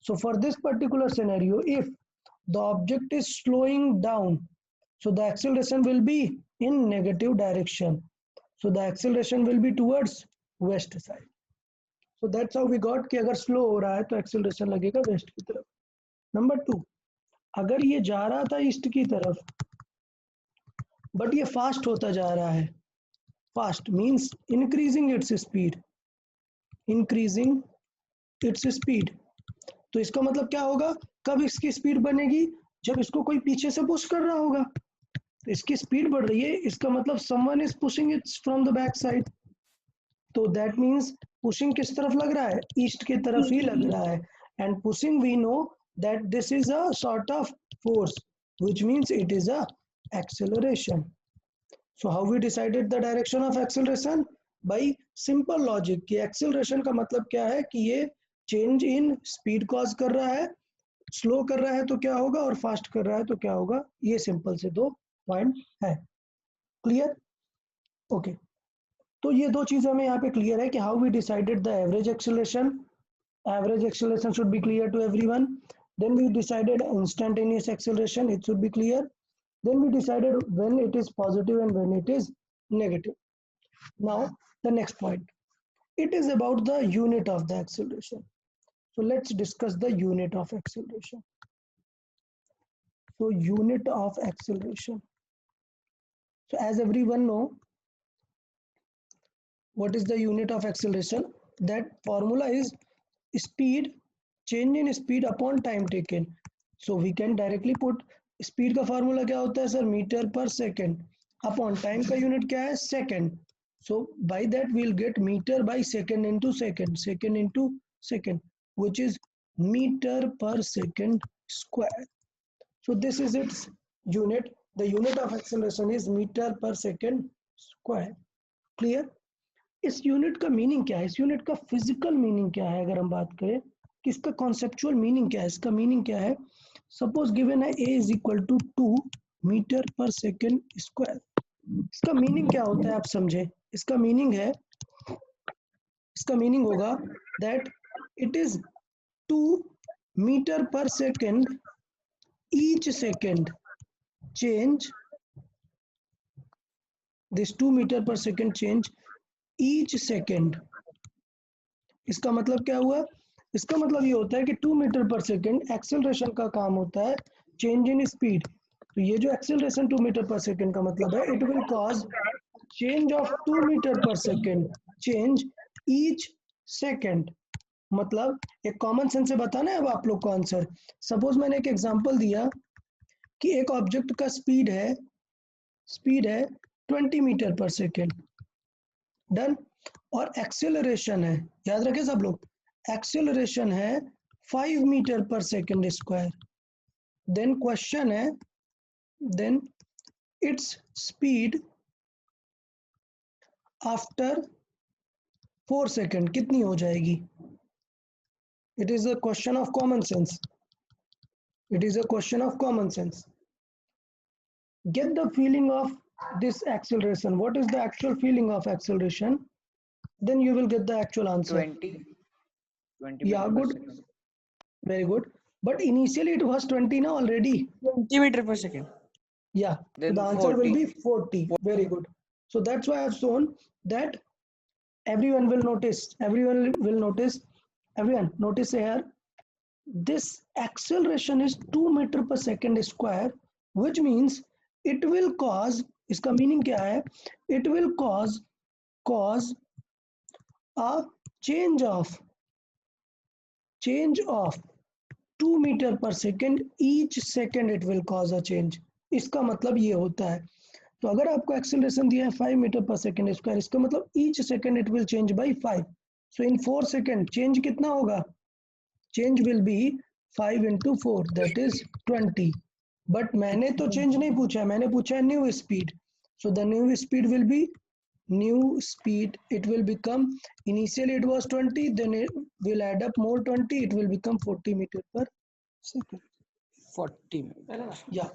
So for this particular scenario, if the object is slowing down, so the acceleration will be in negative direction. So the acceleration will be towards west side. So that's how we got कि अगर slow हो रहा है तो acceleration लगेगा west की तरफ. Number 2, अगर ये जा रहा था east की तरफ but ये fast होता जा रहा है. Fast means increasing its speed. Increasing its speed. तो इसका मतलब क्या होगा, कब इसकी स्पीड बनेगी जब इसको कोई पीछे से पुश कर रहा होगा. तो इसकी स्पीड बढ़ रही है, इसका मतलब someone is pushing it from the back side. तो that means pushing किस तरफ लग रहा है, ईस्ट की तरफ ही लग रहा है. And pushing we know that this is a sort of force, which means it is a acceleration. So how we decided the direction of acceleration? By simple logic कि acceleration का मतलब क्या है कि ये change in speed cause कर रहा है, slow कर रहा है तो क्या होगा और fast कर रहा है तो क्या होगा. ये simple से दो पॉइंट है. क्लियर? ओके, तो ये दो चीजें हमें यहाँ पे क्लियर है कि how we decided the average acceleration. Average acceleration should be clear to everyone. Then we decided instantaneous acceleration, it should be clear. Then we decided when it is positive and when it is negative. Now the next point, it is about the unit of the acceleration. So let's discuss the unit of acceleration. So unit of acceleration. So as everyone know, what is the unit of acceleration? That formula is speed, change in speed upon time taken. So we can directly put speed का formula क्या होता है sir, metre per second, upon time का unit क्या है, second. So by that we will get metre by second into second, second into second, which is metre per second square. So this is its unit. The unit of acceleration is metre per second square. Clear? इस unit का meaning क्या है, इस unit का physical meaning क्या है, अगर हम बात करें कि इसका कॉन्सेप्चुअल मीनिंग क्या है. इसका मीनिंग क्या है, सपोज गिवन है a is equal to 2 metre per second square. इसका मीनिंग क्या होता है आप समझे. इसका मीनिंग है, इसका मीनिंग होगा that it is 2 metre per second each second change, this 2 metre per second change each second. इसका मतलब क्या हुआ, इसका मतलब ये होता है कि 2 मीटर पर सेकेंड एक्सेलरेशन का काम होता है चेंज इन स्पीड. तो ये जो एक्सेलरेशन 2 मीटर पर सेकेंड का मतलब है, it will cause change of 2 metre per second change each second. मतलब एक कॉमन सेंस से बताना है अब आप लोग को आंसर. सपोज मैंने एक एग्जांपल दिया कि एक ऑब्जेक्ट का स्पीड है 20 मीटर पर सेकेंड, डन, और एक्सेलरेशन है, याद रखें सब लोग, एक्सेलरेशन है 5 metre per second square. Then question है, then its speed after 4 second कितनी हो जाएगी. It is a question of common sense. It is a question of common sense. Get the feeling of this acceleration. What is the actual feeling of acceleration? Then you will get the actual answer. 20 Yeah, meter per good. second. Very good. But initially it was 20 now already. 20 meter per second. Yeah. So Then the answer 40. will be 40. Very good. So that's why I've shown that everyone notice here, this acceleration is 2 meter per second square, which means it will cause, इसका meaning क्या है, it will cause a change of 2 meter per second, each second it will cause a change. इसका मतलब ये होता है, तो अगर आपको एक्सेलरेशन दिया है 5 मीटर पर सेकेंड स्क्वायर, इसका मतलब each second it will change bye 5. So in 4 second change कितना होगा, change will be 5 into 4 that is 20. But मैंने तो चेंज नहीं पूछा है, मैंने पूछा है new speed. So the new speed will be, new speed, it will become, initially it was 20, then it will add up more 20, it will become 40 meter per second. 40 meter. Yeah.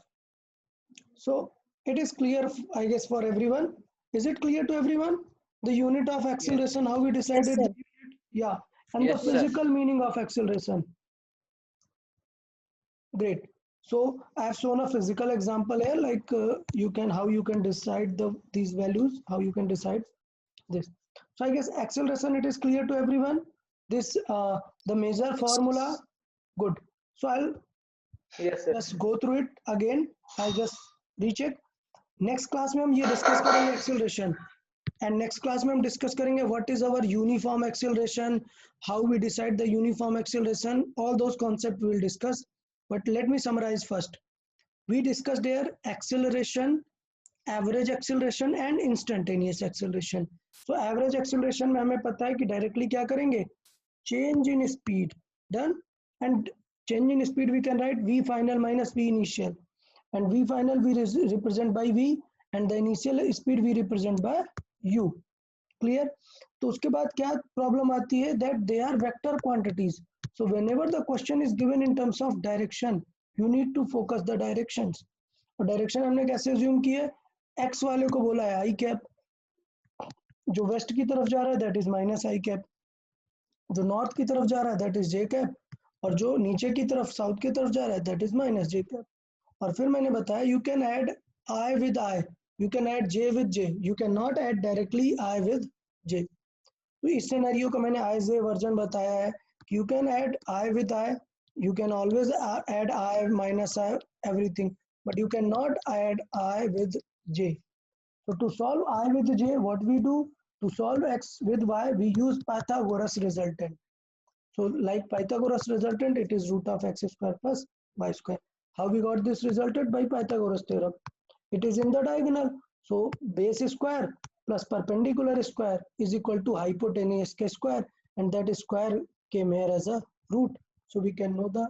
So it is clear, I guess, for everyone. Is it clear to everyone? The unit of acceleration, how we decided? Yes, the unit? Yeah. And Yes, the sir. physical meaning of acceleration. Great. So I have shown a physical example here, like how you can decide these values, how you can decide this. So I guess acceleration, it is clear to everyone. This the measure formula. Good. So I'll Yes, sir. just go through it again. I'll just recheck. Next class में हम ये discuss करेंगे acceleration. And next class में हम discuss करेंगे what is our uniform acceleration, how we decide the uniform acceleration, all those concepts we will discuss. But let me summarize first. We discussed here acceleration, average acceleration and instantaneous acceleration. So average acceleration में हमें पता है कि directly क्या करेंगे, change in speed, done. And change in speed we can write v final minus v initial, and v final we represent by v, and the initial speed we represent by u. Clear? तो उसके बाद क्या problem आती है, that they are vector quantities. So whenever the question is given in terms of direction, you need to focus the directions. और direction हमने कैसे assume की है, x वाले को बोला है i कैप, जो वेस्ट की तरफ जा रहा है that is minus I cap, जो नॉर्थ की तरफ जा रहा है दैट इज जे कैप, और जो नीचे की तरफ साउथ की तरफ जा रहा है that is minus J cap. और फिर मैंने बताया you can add I with I, you can add J with J, you can not add directly I with J. तो इस सिनेरियो का मैंने आई जे वर्जन बताया है, you can add I with I, you can always add I minus I everything, but you cannot add I with J. So to solve I with J, what we do, to solve X with Y, we use Pythagoras resultant. So like Pythagoras resultant, it is root of X square plus Y square. How we got this resultant? By Pythagoras theorem. It is in the diagonal. So base square plus perpendicular square is equal to hypotenuse square, and that square came here as a root. So we can know the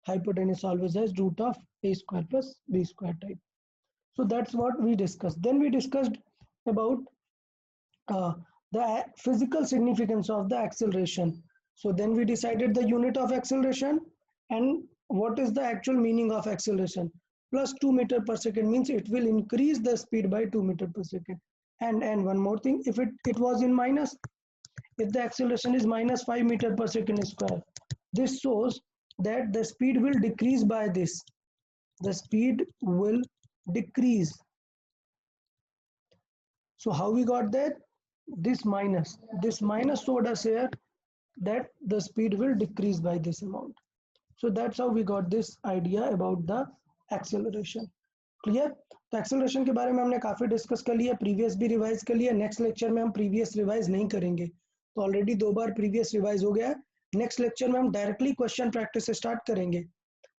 hypotenuse always as root of a square plus b square type. So that's what we discussed. Then we discussed about the physical significance of the acceleration. So then we decided the unit of acceleration and what is the actual meaning of acceleration. Plus 2 meter per second means it will increase the speed by 2 meter per second. And one more thing, if it was in minus, if the acceleration is minus 5 meter per second square, this shows that the speed will decrease by this. The speed will decrease. So how we got that? This minus showed us here that the speed will decrease by this amount. So that's how we got this idea about the acceleration. Clear? तो acceleration के बारे में हमने काफी discuss कर लिया, previous भी revise कर लिया. नेक्स्ट लेक्चर में हम प्रीवियस रिवाइज नहीं करेंगे, तो ऑलरेडी 2 बार प्रीवियस रिवाइज हो गया. नेक्स्ट लेक्चर में हम डायरेक्टली क्वेश्चन प्रैक्टिस से स्टार्ट करेंगे.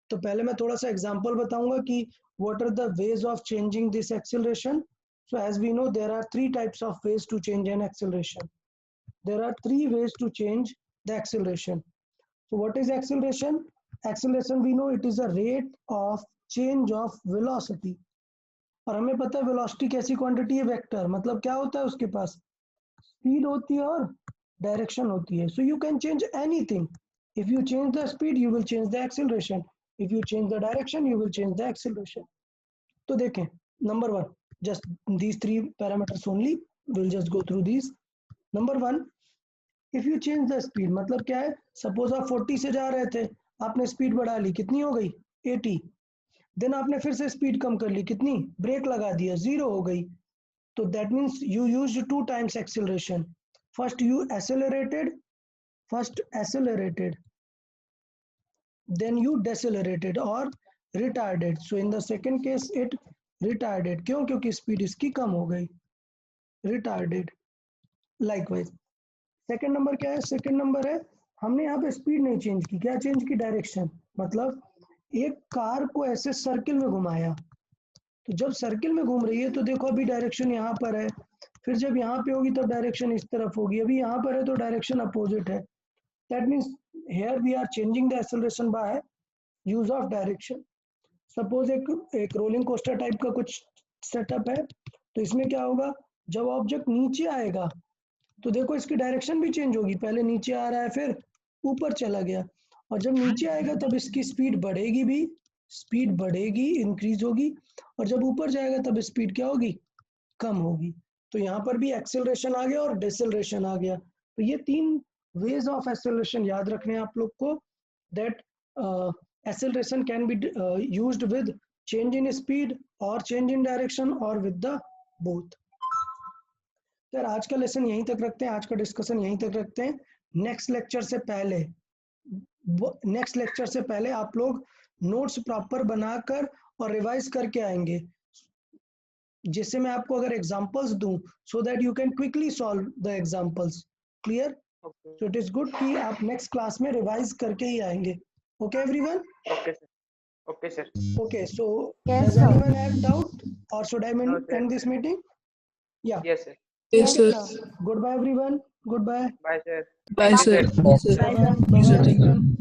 तो पहले मैं थोड़ा सा एग्जांपल बताऊंगा कि what are the ways of changing this acceleration. So as we know there are 3 types of ways to change an acceleration. There are 3 ways to change the acceleration. So what is acceleration? Acceleration we know it is a rate of change of velocity. और हमें पता है velocity कैसी quantity है, vector. मतलब क्या होता है, उसके पास स्पीड होती है और डायरेक्शन होती है. सो you can change anything. If you change the speed you will change the acceleration, if you change the direction you will change the acceleration. तो देखें, number 1, just these 3 parameters only, we'll just go through these. Number 1, if you change the speed, मतलब क्या है, suppose आप 40 से जा रहे थे, आपने स्पीड बढ़ा ली, कितनी हो गई 80. देन आपने फिर से स्पीड कम कर ली, कितनी, ब्रेक लगा दिया, 0 हो गई. So that means you used 2 times acceleration. First you accelerated, then you decelerated or retarded. So in the second case it retarded. क्यों? क्योंकि speed इसकी कम हो गई, retarded. Likewise सेकेंड नंबर क्या है? सेकेंड नंबर है हमने यहाँ पे स्पीड नहीं चेंज की, क्या चेंज की? डायरेक्शन. मतलब एक कार को ऐसे सर्किल में घुमाया, तो जब सर्किल में घूम रही है तो देखो अभी डायरेक्शन यहाँ पर है, फिर जब यहाँ पे होगी तब डायरेक्शन इस तरफ होगी, अभी यहाँ पर है तो डायरेक्शन अपोजिट है. That means here we are changing the acceleration by use of direction. Suppose एक रोलिंग कोस्टर टाइप का कुछ सेटअप है, तो इसमें क्या होगा, जब ऑब्जेक्ट नीचे आएगा तो देखो इसकी डायरेक्शन भी चेंज होगी. पहले नीचे आ रहा है फिर ऊपर चला गया, और जब नीचे आएगा तब इसकी स्पीड बढ़ेगी भी, स्पीड बढ़ेगी, इंक्रीज होगी, और जब ऊपर जाएगा तब स्पीड क्या होगी? कम होगी. तो यहाँ पर भी एक्सेलरेशन आ गया और डिसेलरेशन आ गया. तो ये 3 वेज ऑफ एक्सेलरेशन याद रखने हैं आप लोग को. That acceleration can be used with change in speed और चेंज इन डायरेक्शन और विद द बोथ. सर आज का लेसन यहीं तक रखते हैं, आज का डिस्कशन यहीं तक रखते हैं. नेक्स्ट लेक्चर से पहले आप लोग नोट्स प्रॉपर बनाकर और रिवाइज करके आएंगे, जिससे मैं आपको अगर एग्जांपल्स दूं so that you can quickly solve the examples. Clear? So it is good कि आप नेक्स्ट क्लास में रिवाइज करके ही आएंगे. Okay everyone? Okay, sir. Okay, sir. Okay, so Yes, does sir. anyone have doubt or should I No, sir. end this meeting? Yeah. Yes, sir. Yes, sir. Goodbye everyone. Goodbye. Bye, sir. Bye, sir. Bye, sir. Bye-bye. Bye, sir. Thank you. Bye-bye.